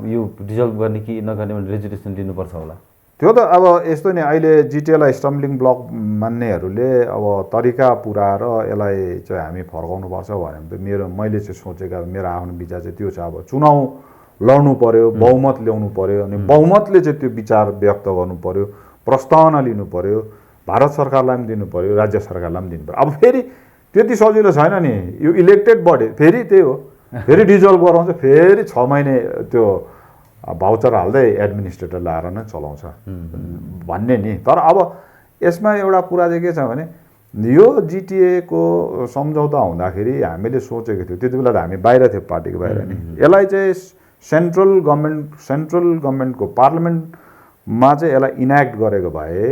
B: यो डिजल्भ गर्ने कि नगर्ने भने रेजुलेसन दिनुपर्छ होला।
C: त्यो त अब यस्तो नि, अहिले जिटिएलाई स्टम्बलिङ ब्लक मान्नेहरूले अब तरिका पुऱ्याएर यसलाई चाहिँ हामी फर्काउनुपर्छ भने मैले चाहिँ सोचेको मेरो आफ्नो विचार चाहिँ त्यो छ। अब चुनाव लड्नु पर्यो, बहुमत ल्याउनु पर्यो, अनि बहुमतले चाहिँ त्यो विचार व्यक्त गर्नु पर्यो, प्रस्तावना लिनु पर्यो, भारत सरकारलाई पनि दिनु पर्यो, राज्य सरकारलाई पनि दिनु पर्यो। अब फेरि त्यति सजिलो छैन नि, यो इलेक्टेड बडी फेरि त्यही हो, फेरि डिजल्भ गराउँछ, फेरि 6 महिने त्यो भाउचर हाल्दै एडमिनिस्ट्रेटर ल्याएर नै चलाउँछ भन्ने नि। तर अब यसमा एउटा कुरा चाहिँ के छ भने यो जिटिएको सम्झौता हुँदाखेरि हामीले सोचेको थियो, त्यति बेला त हामी बाहिर थियो, पार्टीको बाहिर नि, यसलाई चाहिँ सेन्ट्रल गभर्मेन्टको पार्लियामेन्टमा चाहिँ यसलाई इन्याक्ट गरेको भए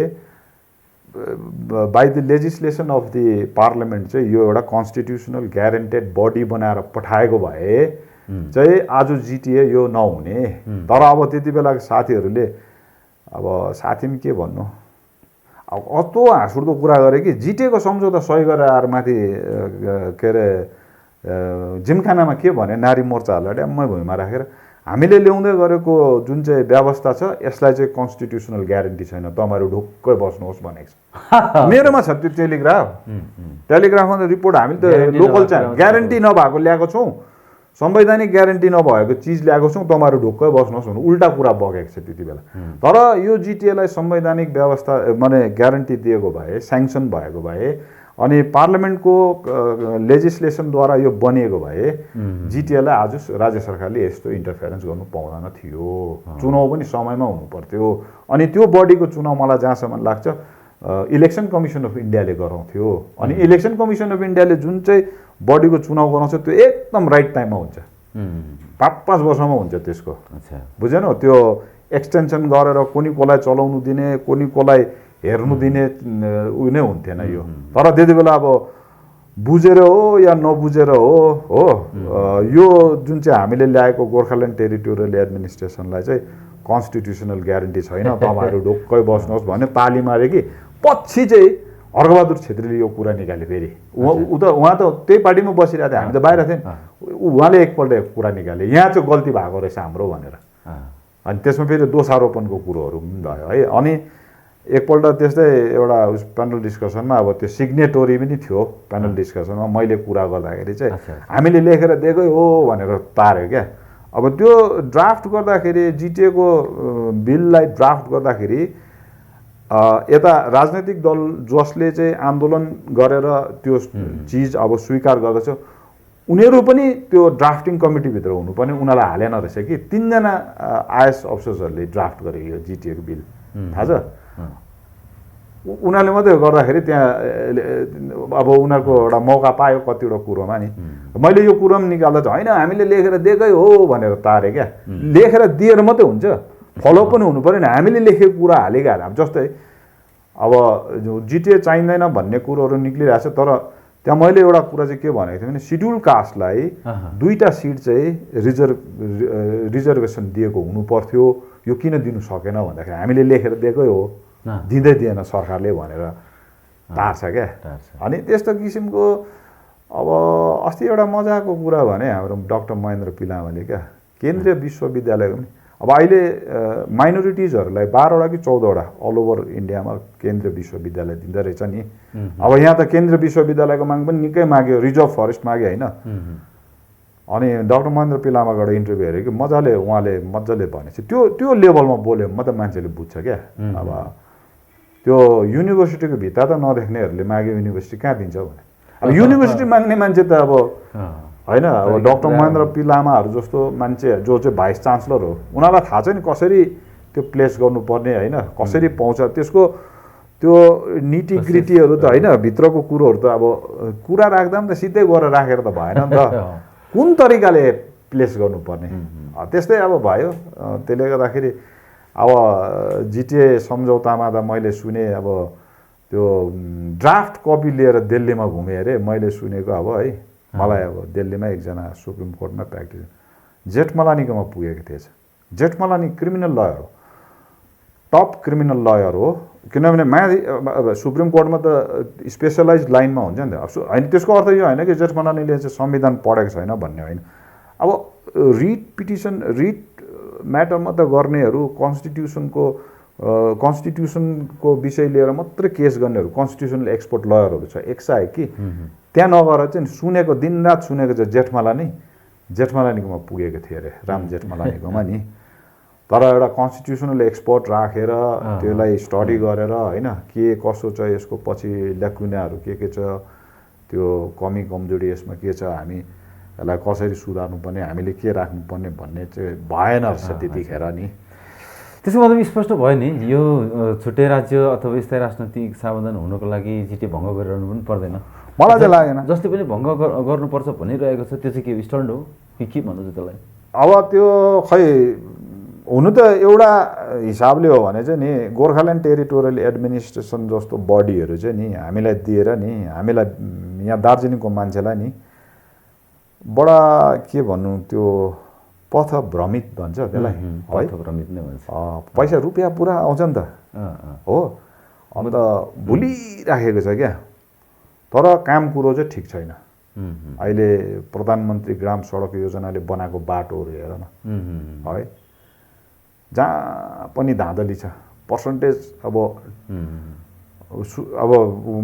C: by the legislation of the parliament चाहिँ यो एउटा कन्स्टिट्युसनल ग्यारेन्टेड बडी बनाएर पठाएको भए चाहिँ आज जिटिए यो नहुने। तर अब त्यति बेलाको साथीहरूले अब साथी पनि के भन्नु, अब कस्तो हाँसउठ्दो कुरा गरे कि जिटिएको सम्झौता सही गरेर आएर माथि के अरे जिमखानामा के भने नारी मोर्चाहरूलाई ड्याम्मै भुइँमा राखेर हामीले ल्याउँदै गरेको जुन चाहिँ व्यवस्था छ यसलाई चाहिँ कन्स्टिट्युसनल ग्यारेन्टी छैन, तपाईँहरू ढुक्कै बस्नुहोस् भनेको छ। मेरोमा छ त्यो टेलिग्राफमा त रिपोर्ट, हामीले त लोकल च्यानल ग्यारेन्टी नभएको ल्याएको छौँ, संवैधानिक ग्यारेन्टी नभएको चिज ल्याएको छौँ, तपाईँहरू ढुक्कै बस्नुहोस् भन्नु उल्टा कुरा बगेको छ त्यति बेला। तर यो जिटिएलाई संवैधानिक व्यवस्था माने ग्यारेन्टी दिएको भए, स्याङ्सन भएको भए, अनि पार्लियामेन्टको लेजिस्लेसनद्वारा यो बनिएको भए जिटिएलाई आज राज्य सरकारले यस्तो इन्टरफेरेन्स गर्नु पाउँदैन थियो। चुनाव पनि समयमा हुनु पर्थ्यो। अनि त्यो बडीको चुनाव मलाई जहाँसम्म लाग्छ इलेक्सन कमिसन अफ इन्डियाले गराउँथ्यो। अनि इलेक्सन कमिसन अफ इन्डियाले जुन चाहिँ बडीको चुनाव गराउँछ त्यो एकदम राइट टाइममा हुन्छ, 5 वर्षमा हुन्छ त्यसको। बुझेन, त्यो एक्सटेन्सन गरेर कोनी कोलाई चलाउनु दिने, कोनी कोलाई हेर्नु दिने उयो नै हुन्थेन यो। तर त्यति बेला अब बुझेर हो या नबुझेर हो यो जुन चाहिँ हामीले ल्याएको गोर्खाल्यान्ड टेरिटोरियल एडमिनिस्ट्रेसनलाई चाहिँ कन्स्टिट्युसनल ग्यारेन्टी छैन, तपाईँहरू ढुक्कै बस्नुहोस् भने ताली मारे कि पछि चाहिँ हर्कबहादुर छेत्रीले यो कुरा निकाले। फेरि उहाँ त त्यही पार्टीमा बसिरहेको थियो, हामी त बाहिर थियौँ, उहाँले एकपल्ट कुरा निकाले यहाँ चाहिँ गल्ती भएको रहेछ हाम्रो भनेर। अनि त्यसमा फेरि दोषारोपणको कुरोहरू पनि भयो है। अनि एकपल्ट त्यस्तै एउटा प्यानल डिस्कसनमा अब त्यो सिग्नेटोरी पनि थियो प्यानल डिस्कसनमा, मैले कुरा गर्दाखेरि चाहिँ हामीले लेखेर दिएकै हो भनेर तार्यो क्या। अब त्यो ड्राफ्ट गर्दाखेरि जिटिएको बिललाई ड्राफ्ट गर्दाखेरि यता राजनैतिक दल जसले चाहिँ आन्दोलन गरेर त्यो चिज अब स्वीकार गर्दछ उनीहरू पनि त्यो ड्राफ्टिङ कमिटीभित्र हुनुपर्ने, उनीहरूलाई हालेन रहेछ कि 3 जना आइएस अफिसर्सहरूले ड्राफ्ट गरे यो जिटिएको बिल, थाहा छ? उनीहरूले मात्रै गर्दाखेरि त्यहाँ अब उनीहरूको एउटा मौका पायो कतिवटा कुरोमा नि। मैले यो कुरो पनि निकाल्दा चाहिँ होइन हामीले लेखेर दिएकै हो भनेर तारेँ क्या। लेखेर दिएर मात्रै हुन्छ, फलो पनि हुनु पऱ्यो नि। हामीले लेखेको कुरा हालेको हाल्यो, जस्तै अब जिटिए चाहिँदैन भन्ने कुरोहरू निक्लिरहेको छ। तर त्यहाँ मैले एउटा कुरा चाहिँ के भनेको थिएँ भने सिड्युल कास्टलाई 2टा सिट चाहिँ रिजर्भेसन दिएको हुनु पर्थ्यो, यो किन दिनु सकेन भन्दाखेरि हामीले लेखेर दिएकै हो, दिँदै दिएन सरकारले भनेर तार्छ क्या। अनि त्यस्तो किसिमको अब अस्ति एउटा मजाको कुरा भने हाम्रो डाक्टर महेन्द्र पिलामाले क्या, केन्द्रीय विश्वविद्यालयको पनि अब अहिले माइनोरिटिजहरूलाई 12वटा कि 14वटा अल ओभर इन्डियामा केन्द्रीय विश्वविद्यालय दिँदो रहेछ नि। अब यहाँ त केन्द्रीय विश्वविद्यालयको माग पनि निकै माग्यो, रिजर्भ फरेस्ट माग्यो होइन। अनि डाक्टर महेन्द्र पिलामाबाट इन्टरभ्यू हेऱ्यो कि उहाँले मजाले भनेपछि त्यो लेभलमा बोल्यो म त मान्छेले बुझ्छ क्या। अब त्यो युनिभर्सिटीको भित्ता त नदेख्नेहरूले माग्यो युनिभर्सिटी कहाँ दिन्छ भने, अब युनिभर्सिटी माग्ने मान्छे त अब होइन। अब डाक्टर महेन्द्र पिलामाहरू जस्तो मान्छे जो चाहिँ भाइस चान्सलर हो, उनीहरूलाई थाहा छ नि कसरी त्यो प्लेस गर्नुपर्ने होइन, कसरी पाउँछ त्यसको त्यो निटिग्रिटीहरू त होइन, भित्रको कुरोहरू त अब कुरा राख्दा पनि त सिधै गएर राखेर त भएन नि त, कुन तरिकाले प्लेस गर्नुपर्ने त्यस्तै अब भयो। त्यसले गर्दाखेरि अब जिटिए सम्झौतामा त मैले सुने अब त्यो ड्राफ्ट कपी लिएर दिल्लीमा घुमेँ अरे मैले सुनेको अब है मलाई अब दिल्लीमा एकजना सुप्रिम कोर्टमा प्र्याक्टिस जेठमलानीकोमा पुगेको थिएछ जेठमलानी क्रिमिनल लयर हो टप क्रिमिनल लयर हो किनभने सुप्रिम कोर्टमा त स्पेसलाइज लाइनमा हुन्छ नि त होइन त्यसको अर्थ यो होइन कि जेठमलानीले चाहिँ संविधान पढेको छैन भन्ने होइन अब रिट म्याटरमा त गर्नेहरू कन्स्टिट्युसनको विषय लिएर मात्रै केस गर्नेहरू कन्स्टिट्युसनल एक्सपर्ट लयरहरू छ एक्साए कि त्यहाँ नगएर चाहिँ सुनेको दिनरात सुनेको चाहिँ जेठमलानीकोमा पुगेको थियो अरे राम जेठमलानीकोमा नि तर एउटा कन्स्टिट्युसनल एक्सपर्ट राखेर त्यसलाई स्टडी गरेर होइन के कसो छ यसको पछि ल्याकुनाहरू के छ त्यो कमी कमजोरी यसमा के छ हामी यसलाई कसरी सुधार्नुपर्ने हामीले के राख्नुपर्ने भन्ने चाहिँ भएन रहेछ त्यतिखेर नि
B: त्यसको मतलब स्पष्ट भयो नि यो छुट्टै राज्य अथवा स्थायी राजनैतिक सावधान हुनको लागि जिटिए भङ्ग गरिरहनु पनि पर्दैन
C: मलाई चाहिँ लागेन
B: जसले पनि भङ्ग गर्नुपर्छ भनिरहेको छ त्यो चाहिँ के स्टन्ड हो कि के भन्नु चाहिँ त्यसलाई
C: अब त्यो खै हुनु त एउटा हिसाबले हो भने चाहिँ नि गोर्खाल्यान्ड टेरिटोरियल एडमिनिस्ट्रेसन जस्तो बडीहरू चाहिँ नि हामीलाई दिएर नि हामीलाई यहाँ दार्जिलिङको मान्छेलाई नि बडा के भन्नु त्यो पथभ्रमित भन्छ त्यसलाई
B: पथभ्रमित नै भन्छ
C: पैसा रुपियाँ पुरा आउँछ नि त हो अन्त भुलिराखेको छ क्या तर काम कुरो चाहिँ ठिक छैन अहिले प्रधानमन्त्री ग्राम सडक योजनाले बनाएको बाटोहरू हेर न है जहाँ पनि धाँधली छ पर्सेन्टेज अब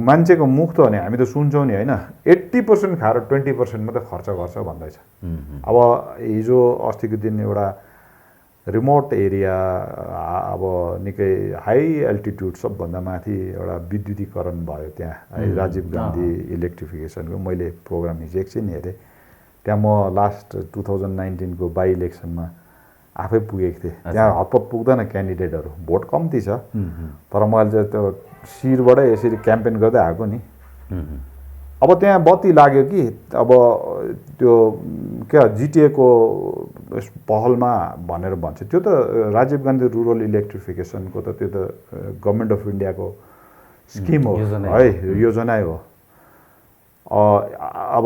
C: मान्छेको मुख त हो नि हामी त सुन्छौँ नि होइन 80% खाएर 20% मात्रै खर्च गर्छ भन्दैछ अब हिजो अस्तिको दिन एउटा रिमोट एरिया अब निकै हाई एल्टिट्युड सबभन्दा माथि एउटा विद्युतीकरण भयो त्यहाँ है राजीव गान्धी इलेक्ट्रिफिकेसनको मैले प्रोग्राम हिजो एकछिन हेरेँ त्यहाँ म लास्ट 2019 को बाई इलेक्सनमा आफै पुगेको थिएँ त्यहाँ हतपत पुग्दैन क्यान्डिडेटहरू भोट कम्ती छ तर मैले चाहिँ त्यो शिरबाटै यसरी क्याम्पेन गर्दै आएको नि अब त्यहाँ बत्ती लाग्यो कि अब त्यो क्या जिटिएको पहलमा भनेर भन्छ त्यो त राजीव गान्धी रुरल इलेक्ट्रिफिकेसनको त त्यो त गभर्मेन्ट अफ इन्डियाको स्किम हो है योजनै हो अब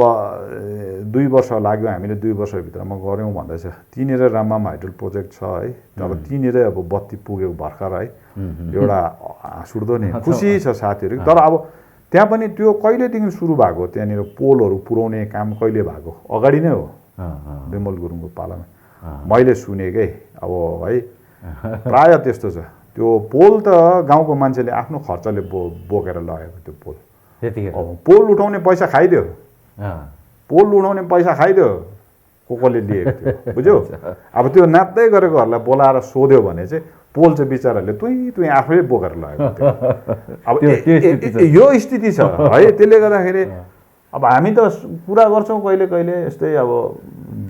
C: 2 वर्ष लाग्यो हामीले 2 वर्षभित्रमा गऱ्यौँ भन्दैछ त्यहीँनिर राममाम हाइडल प्रोजेक्ट छ है तर त्यहीँनिरै अब बत्ती पुग्यो भर्खर है एउटा हाँसुड्दो नि खुसी छ साथीहरू तर अब त्यहाँ पनि त्यो कहिलेदेखि सुरु भएको त्यहाँनिर पोलहरू पुर्याउने काम कहिले भएको अगाडि नै हो विमल गुरुङको पालामा मैले सुनेकै अब है प्रायः त्यस्तो छ त्यो पोल त गाउँको मान्छेले आफ्नो खर्चले बोकेर लगेको त्यो पोल पोल उठाउने पैसा खाइदियो पोल उठाउने पैसा खाइदियो कसले लिएको थियो बुझ्यौ अब त्यो नाच्दै गरेकोहरूलाई बोलाएर सोध्यो भने चाहिँ पोल चाहिँ बिचराहरूले तुई आफै बोकेर लगेको थियो अब यो स्थिति छ है त्यसले गर्दाखेरि अब हामी त कुरा गर्छौँ कहिले कहिले यस्तै अब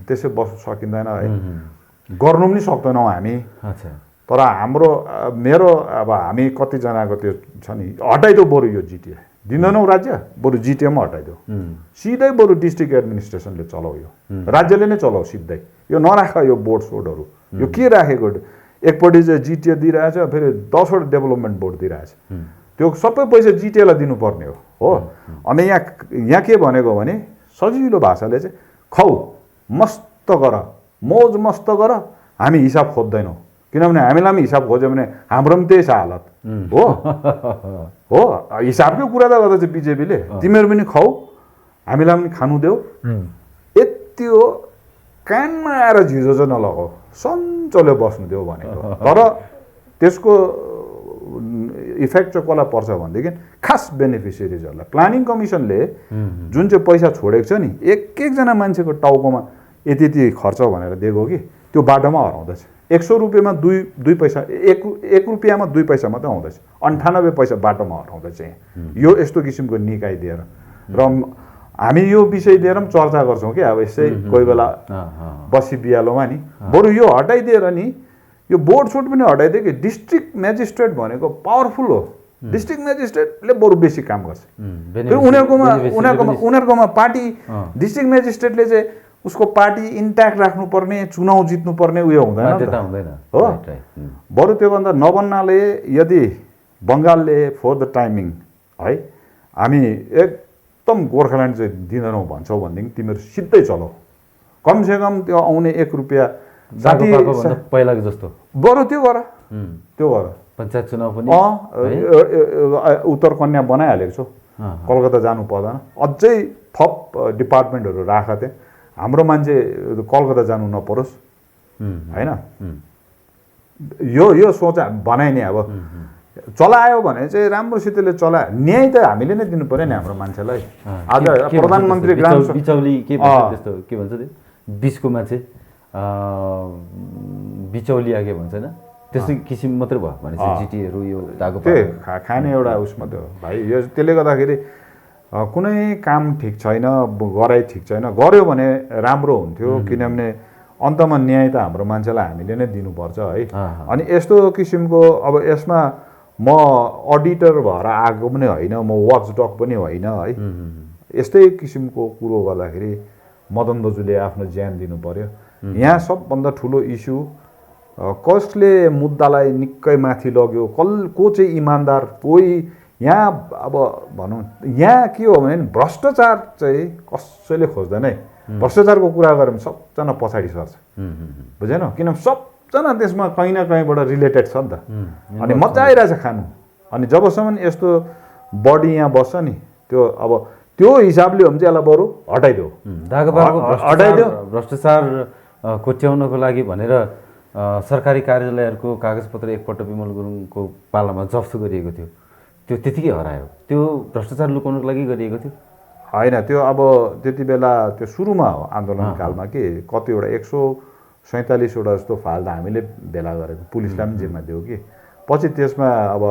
C: त्यसै बस्नु सकिँदैन है गर्नु पनि सक्दैनौँ हामी तर हाम्रो मेरो अब हामी कतिजनाको त्यो छ नि हटाइदियो बरु यो जिटिए दिँदैनौ राज्य बरु जिटिएमा हटाइदियो सिधै बरु डिस्ट्रिक्ट एडमिनिस्ट्रेसनले चलाउ यो राज्यले नै चलाउ सिधै यो नराख यो बोर्ड सोर्डहरू यो के राखेको एकपट्टि चाहिँ जिटिए दिइरहेछ फेरि 10वटा डेभलपमेन्ट बोर्ड दिइरहेछ त्यो सबै पैसा जिटिएलाई दिनुपर्ने हो अनि यहाँ के भनेको भने सजिलो भाषाले चाहिँ खौ मस्त गर मौज मस्त गर हामी हिसाब खोज्दैनौँ किनभने हामीलाई पनि हिसाब खोज्यो भने हाम्रो पनि त्यही छ हालत हो हिसाबकै कुरा त गर्दैछ बिजेपीले तिमीहरू पनि खाऊ हामीलाई पनि खानु देऊ यति हो कानमा आएर झिझो चाहिँ नलगाऊ सन्चोले बस्नु देऊ भनेको तर त्यसको इफेक्ट चाहिँ कसलाई पर्छ भनेदेखि खास बेनिफिसियरिजहरूलाई प्लानिङ कमिसनले जुन चाहिँ पैसा छोडेको छ नि एकजना मान्छेको टाउकोमा यति खर्च भनेर दिएको कि त्यो बाटोमा हराउँदैछ 100 रुपियाँमा 2 पैसा 1 रुपियाँमा 2 पैसा मात्रै आउँदैछ 98 पैसा बाटोमा हराउँदैछ यो यस्तो किसिमको निकाय दिएर र हामी यो विषय लिएर पनि चर्चा गर्छौँ कि अब यसै कोही बेला बसी बिहालोमा नि बरु यो हटाइदिएर नि यो बोर्ड सोर्ड पनि हटाइदियो कि डिस्ट्रिक्ट म्याजिस्ट्रेट भनेको पावरफुल हो डिस्ट्रिक्ट म्याजिस्ट्रेटले बरु बेसी काम गर्छ उनीहरूकोमा पार्टी डिस्ट्रिक्ट म्याजिस्ट्रेटले चाहिँ उसको पार्टी इन्ट्याक्ट राख्नुपर्ने चुनाव जित्नुपर्ने उयो हुँदैन हो बरु त्योभन्दा नबन्नाले यदि बङ्गालले फर द टाइमिङ है हामी एकदम गोर्खाल्यान्ड चाहिँ दिँदैनौँ भन्छौ भनेदेखि तिमीहरू सिधै चलाऊ कमसेकम त्यो आउने 1 रुपियाँ
B: जाको पाको पहिलाको जस्तो
C: बरु त्यो गर
B: पञ्चायत चुनाव पनि
C: उत्तर कन्या बनाइहालेको छु कलकत्ता जानु पर्दैन अझै थप डिपार्टमेन्टहरू राख त्यहाँ हाम्रो मान्छे कलकत्ता जानु नपरोस् हैन यो सोच बनाइ नि अब चलायो भने चाहिँ राम्रोसितले चलायो न्याय त हामीले नै दिनु पर्यो नि हाम्रो मान्छेलाई आज प्रधानमन्त्री ग्राम
B: बिचौली के भन्छ त्यस्तो के भन्छ त्यो बिचको मान्छे बिचौलिया के भन्छ हैन त्यस्तै किसिम मात्रै भयो भने चाहिँ जिटीहरू यो दागो
C: खाने एउटा उसमा त्यो भाइ यो त्यसले गर्दाखेरि कुनै काम ठिक छैन गराइ ठिक छैन गर्यो भने राम्रो हुन्थ्यो किनभने अन्तमा न्याय त हाम्रो मान्छेलाई हामीले नै दिनुपर्छ है अनि यस्तो किसिमको अब यसमा म अडिटर भएर आएको पनि होइन म वाचडग पनि होइन है यस्तै किसिमको कुरो गर्दाखेरि मदन दाजुले आफ्नो ज्यान दिनु पर्यो यहाँ सबभन्दा ठुलो इस्यु कसले मुद्दालाई निकै माथि लग्यो को चाहिँ इमान्दार कोही यहाँ अब भनौँ यहाँ के हो भने भ्रष्टाचार चाहिँ कसैले खोज्दैन है भ्रष्टाचारको कुरा गऱ्यो भने सबजना पछाडि सर्छ बुझेन किनभने सबजना त्यसमा कहीँ न कहीँबाट रिलेटेड छ नि त अनि मजा आइरहेछ खानु अनि जबसम्म यस्तो बडी यहाँ बस्छ नि त्यो अब त्यो हिसाबले हो भने चाहिँ यसलाई बरु हटाइदेऊ
B: हटाइदेऊ भ्रष्टाचार कोट्याउनको लागि भनेर सरकारी कार्यालयहरूको कागजपत्र एकपल्ट विमल गुरुङको पालामा जफ्त गरिएको थियो त्यो त्यतिकै हरायो त्यो भ्रष्टाचार लुकाउनको लागि गरिएको थियो
C: होइन त्यो अब त्यति बेला त्यो सुरुमा हो आन्दोलनकालमा कि कतिवटा 147वटा जस्तो फाइल त हामीले भेला गरेको पुलिसलाई पनि जिम्मा दियो कि पछि त्यसमा अब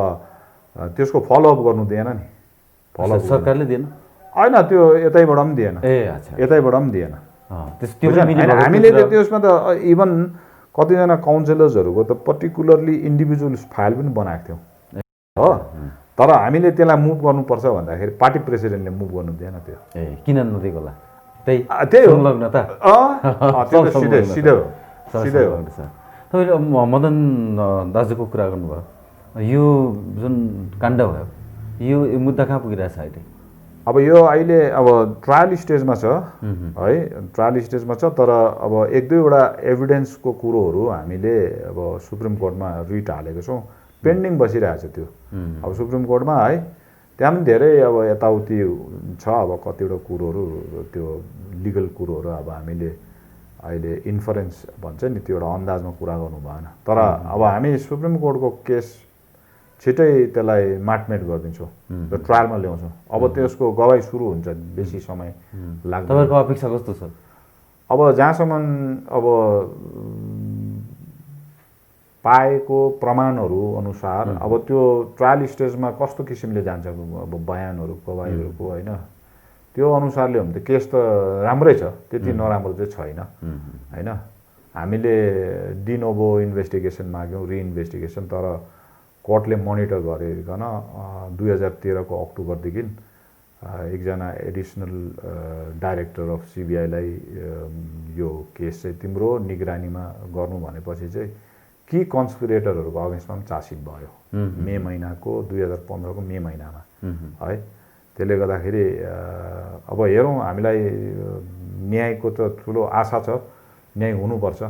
C: त्यसको फलोअप गर्नु दिएन नि
B: फलोअप सरकारले दिएन
C: होइन त्यो यतैबाट पनि दिएन यतैबाट पनि दिएन हामीले त त्यसमा त इभन कतिजना काउन्सिलर्सहरूको त पर्टिकुलरली इन्डिभिजुअल फाइल पनि बनाएको थियौँ हो तर हामीले त्यसलाई मुभ गर्नुपर्छ भन्दाखेरि पार्टी प्रेसिडेन्टले मुभ गर्नु दिएन त्यो
B: किन नदिएको होला
C: त्यही हो
B: संलग्नता
C: सिधै हो
B: तपाईँले मदन दाजुको कुरा गर्नुभयो यो जुन काण्ड भयो यो मुद्दा कहाँ पुगिरहेछ अहिले
C: अब यो अहिले अब ट्रायल स्टेजमा छ है ट्रायल स्टेजमा छ तर अब 1-2वटा एभिडेन्सको कुरोहरू हामीले अब सुप्रिम कोर्टमा रिट हालेको छौँ पेन्डिङ बसिरहेको छ त्यो अब सुप्रिम कोर्टमा है त्यहाँ पनि धेरै अब यताउति छ अब कतिवटा कुरोहरू त्यो लिगल कुरोहरू अब हामीले अहिले इन्फरेन्स भन्छ नि त्यो एउटा अन्दाजमा कुरा गर्नु भएन तर अब हामी सुप्रिम कोर्टको केस छिटै त्यसलाई माटमेट गरिदिन्छौँ त्यो ट्रायलमा ल्याउँछौँ अब त्यसको गवाई सुरु हुन्छ बेसी समय लाग्छ
B: तपाईँको अपेक्षा कस्तो छ
C: अब जहाँसम्म अब पाएको प्रमाणहरू अनुसार अब त्यो ट्रायल स्टेजमा कस्तो किसिमले जान्छ अब बयानहरू गवाईहरूको होइन त्यो अनुसारले हो भने त केस त राम्रै छ त्यति नराम्रो चाहिँ छैन होइन हामीले डिनोभो इन्भेस्टिगेसन माग्यौँ रिइन्भेस्टिगेसन तर कोर्टले मोनिटर गरिकन 2013को अक्टोबरदेखि एकजना एडिसनल डाइरेक्टर अफ सिबिआईलाई यो केस चाहिँ तिम्रो निगरानीमा गर्नु भनेपछि चाहिँ कि कन्सपिरेटरहरूको अगेन्स्टमा पनि चार्जसिट भयो मे महिनाको 2015को मे महिनामा है त्यसले गर्दाखेरि अब हेरौँ हामीलाई न्यायको त ठुलो आशा छ न्याय हुनुपर्छ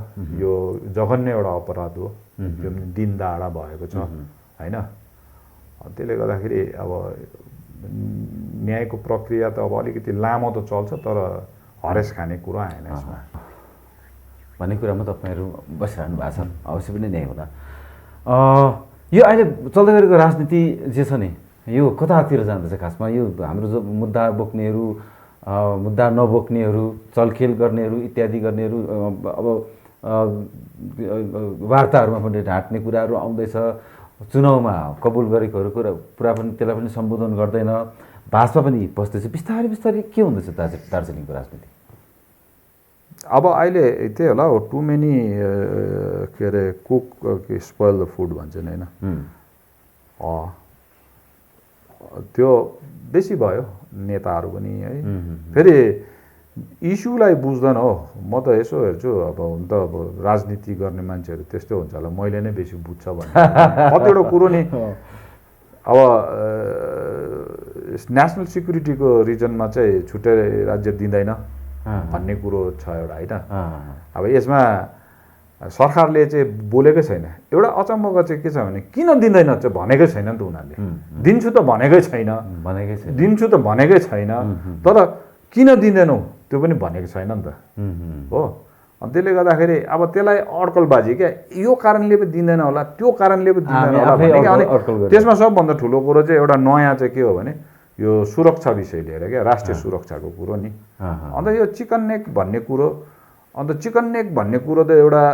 C: यो जघन्य एउटा अपराध हो त्यो दिन दाडा भएको छ होइन त्यसले गर्दाखेरि अब न्यायको प्रक्रिया त अब अलिकति लामो त चल्छ तर हरेस खाने कुरा आएन यसमा
B: भन्ने कुरामा तपाईँहरू बसिरहनु भएको छ अवश्य पनि न्याय होला यो अहिले चल्दै गरेको राजनीति जे छ नि यो कतातिर जाँदैछ खासमा यो हाम्रो जो मुद्दा बोक्नेहरू मुद्दा नबोक्नेहरू चलखेल गर्नेहरू इत्यादि गर्नेहरू अब वार्ताहरूमा पनि ढाँट्ने कुराहरू आउँदैछ चुनावमा कबुल गरेकोहरू पुरा पनि त्यसलाई पनि सम्बोधन गर्दैन भाजपा पनि बस्दैछ बिस्तारै बिस्तारै के हुँदैछ दार्जिलिङको राजनीति
C: अब अहिले त्यही होला हो टु मेनी के अरे कुक स्पोइल द फुड भन्छ नि होइन त्यो बेसी भयो नेताहरू पनि है फेरि इस्युलाई बुझ्दैन हो म त यसो हेर्छु अब हुन त अब राजनीति गर्ने मान्छेहरू त्यस्तै हुन्छ होला मैले नै बेसी बुझ्छ भन्ने कतिवटा कुरो नि अब नेसनल सिक्युरिटीको रिजनमा चाहिँ छुट्टै राज्य दिँदैन भन्ने कुरो छ एउटा होइन। अब यसमा सरकारले चाहिँ बोलेकै छैन। एउटा अचम्मको चाहिँ के छ भने किन दिँदैन चाहिँ भनेकै छैन नि त उनीहरूले। दिन्छु त भनेकै छैन, दिन्छु त भनेकै छैन, तर किन दिँदैनौ त्यो पनि भनेको छैन नि त हो। अनि त्यसले गर्दाखेरि अब त्यसलाई अड्कलबाजी क्या, यो कारणले पो दिँदैन होला, त्यो कारणले पो दिँदैन होला भने अनि त्यसमा सबभन्दा ठुलो कुरो चाहिँ एउटा नयाँ चाहिँ के हो भने यो सुरक्षा विषय लिएर क्या, राष्ट्रिय सुरक्षाको कुरो नि। अन्त यो चिकन नेक भन्ने कुरो, अन्त चिकन नेक भन्ने कुरो त एउटा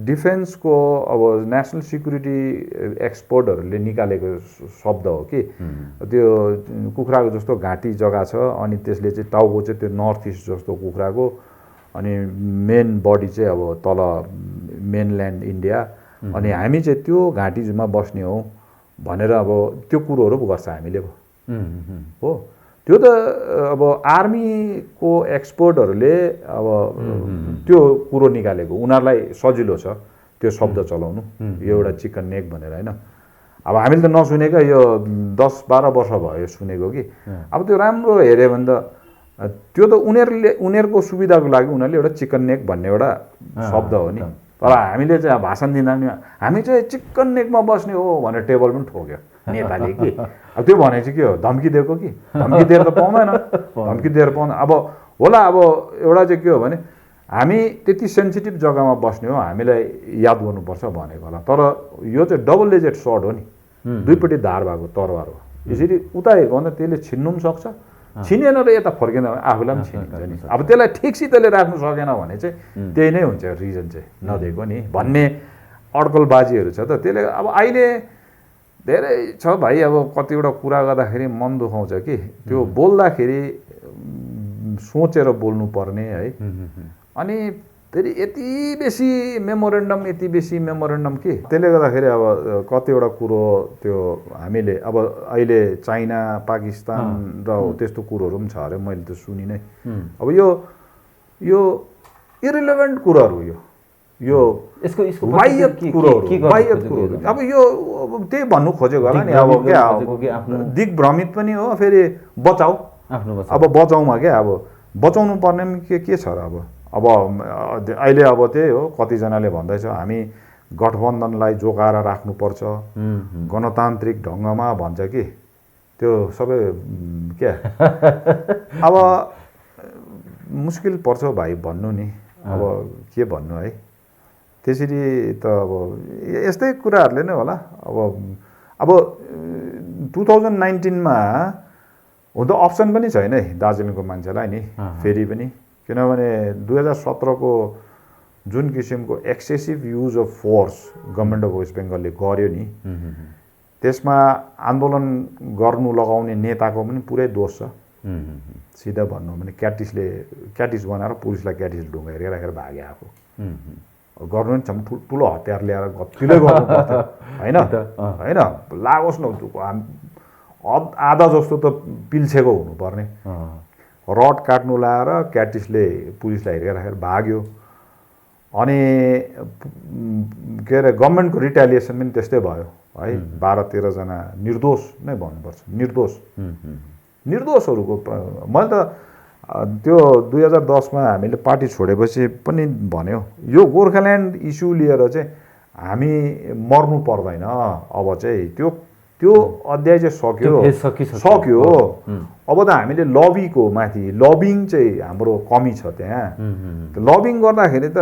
C: डिफेन्सको अब नेसनल सिक्युरिटी एक्सपर्टहरूले निकालेको शब्द हो कि त्यो कुखुराको जस्तो घाँटी जग्गा छ अनि त्यसले चाहिँ टाउको चाहिँ त्यो नर्थ इस्ट जस्तो कुखुराको अनि मेन बडी चाहिँ अब तल मेनल्यान्ड इन्डिया अनि हामी चाहिँ त्यो घाँटीमा बस्ने हौ भनेर अब त्यो कुरोहरू पो गर्छ हामीले पो हो। त्यो त अब आर्मीको एक्सपर्टहरूले अब त्यो कुरो निकालेको, उनीहरूलाई सजिलो छ त्यो शब्द चलाउनु, यो एउटा चिकन नेक भनेर होइन। अब हामीले त नसुनेको यो 10-12 वर्ष भयो सुनेको कि। अब त्यो राम्रो हेऱ्यो भने त त्यो त उनीहरूको सुविधाको लागि उनीहरूले एउटा चिकन नेक भन्ने एउटा शब्द हो नि। तर हामीले चाहिँ भाषण दिँदा पनि हामी चाहिँ चिकन नेकमा बस्ने हो भनेर टेबल पनि ठोक्यो नेपाली कि। अब त्यो भने चाहिँ के हो, धम्की दिएको कि, धम्की दिएर त पाउँदैन, धम्की दिएर पाउँदैन। अब होला अब एउटा चाहिँ के हो भने हामी त्यति सेन्सिटिभ जग्गामा बस्ने हो, हामीलाई याद गर्नुपर्छ भनेको होला। तर यो चाहिँ डबल एजेड सर्ड हो नि, दुईपट्टि धार भएको तरवार हो। यसरी उता हेर्यो भने त्यसले छिन्नु पनि सक्छ, छिनेन र यता फर्केन भने आफूलाई पनि छिनिन्छ नि। अब त्यसलाई ठिकसितले राख्नु सकेन भने चाहिँ त्यही नै हुन्छ रिजन चाहिँ नदिएको नि भन्ने अड्कलबाजीहरू छ त। त्यसले अब अहिले धेरै छ भाइ, अब कतिवटा कुरा गर्दाखेरि मन दुखाउँछ कि त्यो बोल्दाखेरि सोचेर बोल्नुपर्ने है। अनि फेरि यति बेसी मेमोरेन्डम कि त्यसले गर्दाखेरि अब कतिवटा कुरो त्यो हामीले अब अहिले चाइना पाकिस्तान र त्यस्तो कुरोहरू पनि छ अरे, मैले त सुनि नै। अब यो इरिलेभेन्ट कुराहरू, यो वाह्यत कुरोहरू अब यो त्यही भन्नु खोजेको होला नि। अब क्या दिग्भ्रमित पनि हो, फेरि बचाऊ अब बचाउमा क्या, अब बचाउनु पर्ने पनि के छ र। अब अहिले अब त्यही हो, कतिजनाले भन्दैछ हामी गठबन्धनलाई जोगाएर राख्नुपर्छ गणतान्त्रिक ढङ्गमा भन्छ कि। त्यो सबै क्या अब मुस्किल पर्छ भाइ भन्नु नि, अब के भन्नु है। त्यसरी त अब यस्तै कुराहरूले नै होला। अब 2019मा हुन त अप्सन पनि छैन है दार्जिलिङको मान्छेलाई नि फेरि पनि, किनभने 2017को जुन किसिमको excessive use of force government of West बेङ्गलले गर्यो नि, त्यसमा आन्दोलन गर्नु लगाउने नेताको पनि पुरै दोष छ। सिधा भन्नु भने क्याटिस बनाएर पुलिसलाई क्याटिस ढुङ्गाएर राखेर भागे आएको गर्नु नि छ। ठुलो हतियार ल्याएर गतिलै गर्नु पर्थ्यो होइन होइन, लागोस् न आधा जस्तो त पिल्छेको हुनुपर्ने। रड काट्नु लाएर क्याटिसले पुलिसलाई हेरेर राखेर भाग्यो। अनि के अरे गभर्मेन्टको रिटालिएसन पनि त्यस्तै भयो है। 12-13 जना निर्दोष नै भन्नुपर्छ, निर्दोषहरूको। मैले त त्यो 2010मा हामीले पार्टी छोडेपछि पनि भन्यो यो गोर्खाल्यान्ड इस्यु लिएर चाहिँ हामी मर्नु पर्दैन। अब चाहिँ त्यो अध्याय चाहिँ सक्यो। अब त हामीले लबीको माथि लबिङ चाहिँ हाम्रो कमी छ त्यहाँ। लबिङ गर्दाखेरि त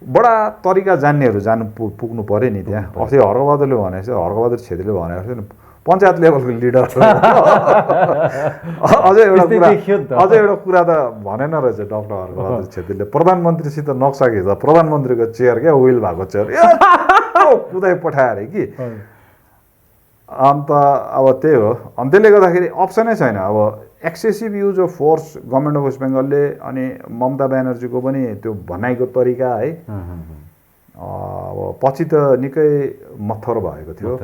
C: बडा तरिका जान्नेहरू पुग्नु पऱ्यो नि त्यहाँ। अस्ति हर्कबहादुरले भनेको छ, हर्कबहादुर छेत्रीले भनेको छ पञ्चायत लेभलको लिडर। अझै एउटा कुरा त भनेन रहेछ डाक्टर हर्कबहादुर छेत्रीले, प्रधानमन्त्रीसित नक्सा खिच्दा प्रधानमन्त्रीको चेयर क्या विल भएको चेयर कुदाइ पठायो अरे कि। अन्त अब त्यही हो। अनि त्यसले गर्दाखेरि अप्सनै छैन। अब excessive use of force government of West बेङ्गलले अनि ममता ब्यानर्जीको पनि त्यो भनाइको तरिका है। अब पछि त निकै मत्थर भएको थियो।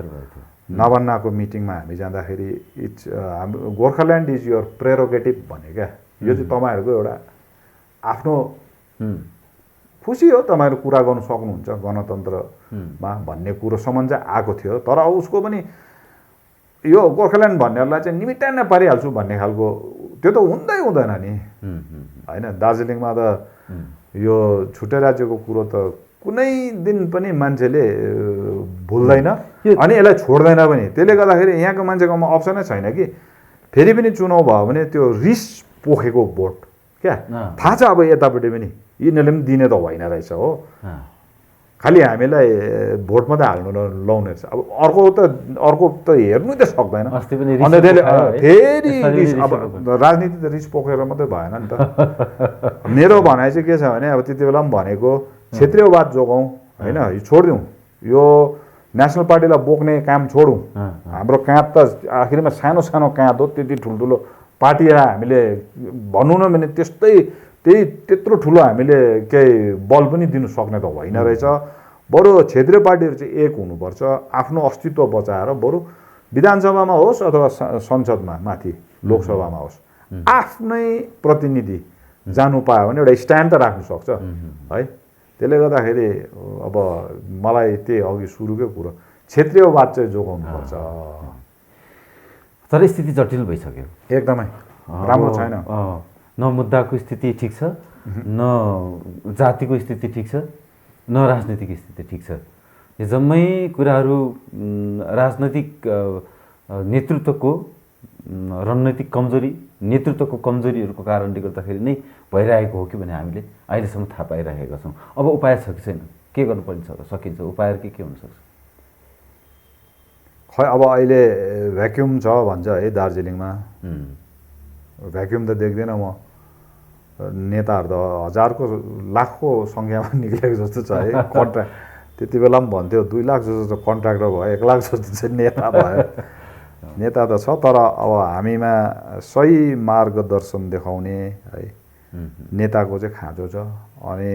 C: नवान्नाको मिटिङमा हामी जाँदाखेरि गोर्खाल्यान्ड इज योर प्रेरोगेटिभ भने क्या, यो चाहिँ तपाईँहरूको एउटा आफ्नो खुसी हो, तपाईँहरू कुरा गर्नु सक्नुहुन्छ गणतन्त्रमा भन्ने कुरोसम्म चाहिँ आएको थियो। तर अब उसको पनि यो गोर्खाल्यान्ड भन्नेहरूलाई चाहिँ निमिट्यान्न पारिहाल्छु भन्ने खालको त्यो त हुँदैन नि होइन। दार्जिलिङमा त यो छुट्टै राज्यको कुरो त कुनै दिन पनि मान्छेले भुल्दैन अनि यसलाई छोड्दैन पनि। त्यसले गर्दाखेरि यहाँको मान्छेकोमा अप्सनै छैन कि फेरि पनि चुनाव भयो भने त्यो रिस पोखेको भोट क्या थाहा छ। अब यतापट्टि पनि यिनीहरूले पनि दिने त होइन रहेछ हो, खालि हामीलाई भोट मात्रै हाल्नु लाउने रहेछ। अब अर्को त हेर्नु त सक्दैन। अन्त त्यसले फेरि रिस, अब राजनीति त रिस पोखेर मात्रै भएन नि त। मेरो भनाइ चाहिँ के छ भने अब त्यति बेला पनि भनेको क्षेत्रीयवाद जोगाउँ होइन, यो छोडिदिउँ, यो नेसनल पार्टीलाई बोक्ने काम छोडौँ। हाम्रो काँध त आखिरमा सानो सानो काँध हो, त्यति ठुल्ठुलो पार्टीलाई हामीले भनौँ न भने त्यत्रो ठुलो हामीले केही बल पनि दिनु सक्ने त होइन रहेछ। बरु क्षेत्रीय पार्टीहरू चाहिँ एक हुनुपर्छ, आफ्नो अस्तित्व बचाएर बरु विधानसभामा होस् अथवा संसदमा माथि लोकसभामा होस् आफ्नै प्रतिनिधि जानु पायो भने एउटा स्ट्यान्ड त राख्नु सक्छ है। त्यसले गर्दाखेरि अब मलाई त्यही अघि सुरुकै कुरो क्षेत्रीयवाद चाहिँ जोगाउनुपर्छ।
B: तर स्थिति जटिल भइसक्यो,
C: एकदमै राम्रो छैन।
B: न मुद्दाको स्थिति ठिक छ, न जातिको स्थिति ठिक छ, न राजनीतिक स्थिति ठिक छ। यो जम्मै कुराहरू राजनैतिक नेतृत्वको रणनीतिक कमजोरी, नेतृत्वको कमजोरीहरूको कारणले गर्दाखेरि नै भइरहेको हो कि भने हामीले अहिलेसम्म थाहा पाइरहेका छौँ। अब उपाय छ कि छैन, के गर्नुपर्ने छ, सकिन्छ, उपायहरू के हुनसक्छ?
C: खै अब अहिले भ्याक्युम छ भन्छ है दार्जिलिङमा। भ्याक्युम त देख्दैन म, नेताहरू त हजारको लाखको सङ्ख्यामा निक्लेको जस्तो छ है। कन्ट्र्याक्ट त्यति बेला पनि भन्थ्यो 2 लाख जस्तो कन्ट्र्याक्टर भयो, 1 लाख जस्तो चाहिँ नेता भयो। नेता त छ तर अब हामीमा सही मार्गदर्शन देखाउने है नेताको चाहिँ खाँचो छ। अनि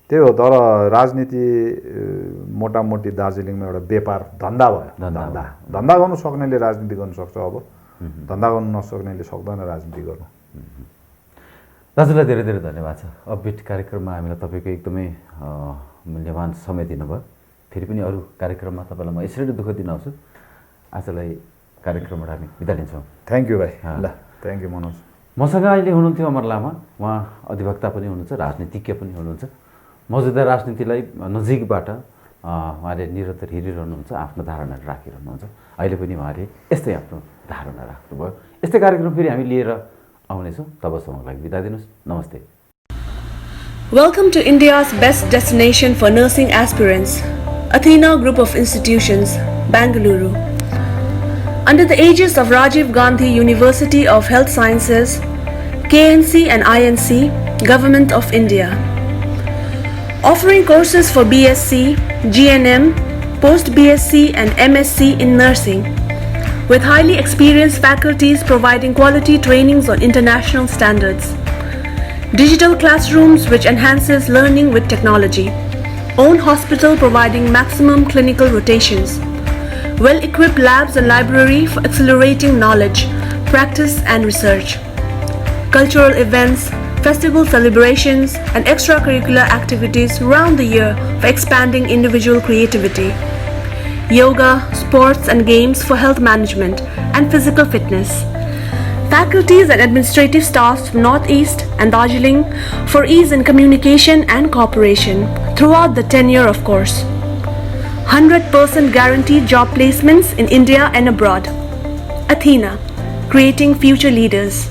C: त्यही हो, तर राजनीति मोटामोटी दार्जिलिङमा एउटा व्यापार धन्दा भयो। धन्दा गर्नु सक्नेले राजनीति गर्नु सक्छ, अब धन्दा गर्नु नसक्नेले सक्दैन राजनीति गर्नु।
B: दाजुलाई धेरै धेरै धन्यवाद छ। अपबिट कार्यक्रममा हामीलाई तपाईँको एकदमै मूल्यवान समय दिनुभयो। फेरि पनि अरू कार्यक्रममा तपाईँलाई म यसरी दुःख दिन आउँछु। आजलाई कार्यक्रमबाट हामी बिदा लिन्छौँ।
C: थ्याङ्क यू भाइ। ल थ्याङ्क यू मनोज।
B: मसँग अहिले हुनुहुन्थ्यो अमर लामा, उहाँ अधिवक्ता पनि हुनुहुन्छ, राजनीतिज्ञ पनि हुनुहुन्छ। मौजुदा राजनीतिलाई नजिकबाट उहाँले निरन्तर हेरिरहनुहुन्छ, आफ्नो धारणाहरू राखिरहनुहुन्छ। अहिले पनि उहाँले यस्तै आफ्नो धारणा राख्नुभयो। यस्तै कार्यक्रम फेरि हामी लिएर आउनेछौँ। तबसम्मको लागि बिदा दिनुहोस्। नमस्ते।
D: Welcome to India's best destination for nursing aspirants, Athena Group of Institutions, Bangalore. Under the aegis of Rajiv Gandhi University of Health Sciences, KNC and INC, Government of India. Offering courses for BSc, GNM, post-BSc and MSc in nursing, with highly experienced faculties providing quality trainings on international standards. Digital classrooms which enhances learning with technology. Own hospital providing maximum clinical rotations. Well-equipped labs and library for accelerating knowledge, practice and research. Cultural events, festival celebrations and extracurricular activities round the year for expanding individual creativity. Yoga, sports and games for health management and physical fitness. Faculties and administrative staffs from Northeast and Darjeeling for ease in communication and cooperation throughout the tenure of course. 100% guaranteed job placements in India and abroad. Athena, creating future leaders.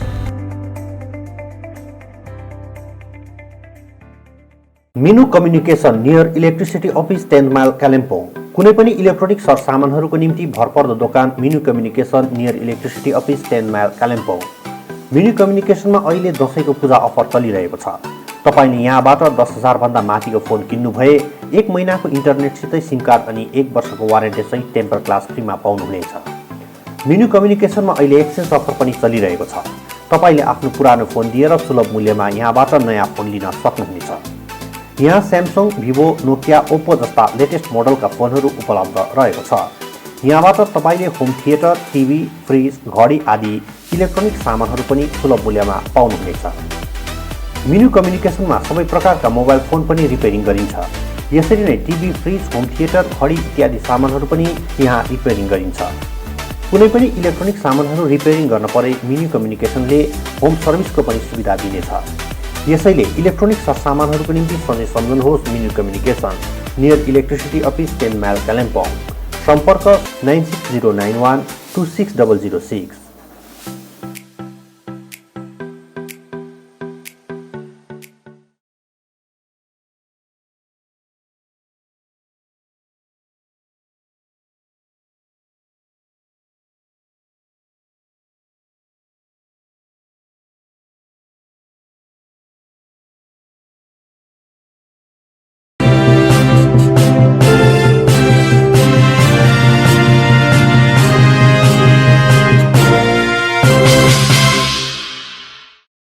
A: Minu communication near electricity office 10 mile Kalimpong. कुनै पनि इलेक्ट्रोनिक सरसामानहरूको निम्ति भरपर्दो दोकान Minu communication near electricity office 10 mile Kalimpong. Minu कम्युनिकेसनमा अहिले दसैँको पूजा अफर चलिरहेको छ। तपाईँले यहाँबाट 10,000 भन्दा माथिको फोन किन्नु भए 1 महिनाको इन्टरनेटसितै सिम कार्ड अनि 1 वर्षको वारेन्टी सहित टेम्पर ग्लास फ्रीमा पाउनुहुनेछ। मिनु कम्युनिकेसनमा अहिले एक्सचेन्ज अफर पनि चलिरहेको छ। तपाईँले आफ्नो पुरानो फोन दिएर सुलभ मूल्यमा यहाँबाट नयाँ फोन लिन सक्नुहुनेछ। यहाँ स्यामसङ, भिभो, नोकिया, ओप्पो जस्ता लेटेस्ट मोडलका फोनहरू उपलब्ध रहेको छ। यहाँबाट तपाईँले होम थिएटर, टिभी, फ्रिज, घडी आदि इलेक्ट्रोनिक सामानहरू पनि सुलभ मूल्यमा पाउनुहुनेछ। मिनु कम्युनिकेसनमा सबै प्रकारका मोबाइल फोन पनि रिपेयरिङ गरिन्छ। यसरी नै टिभी, फ्रिज, होम थिएटर, घडी इत्यादि सामानहरू पनि यहाँ रिपेयरिङ गरिन्छ। कुनै पनि इलेक्ट्रोनिक सामानहरू रिपेयरिङ गर्न परे मिनी कम्युनिकेसनले होम सर्भिसको पनि सुविधा दिनेछ। यसैले इलेक्ट्रोनिक सरसामानहरूको निम्ति सधैँ सम्झनुहोस् mini communication, near electricity office 10 mile Kalimpong. सम्पर्क 96091 26006।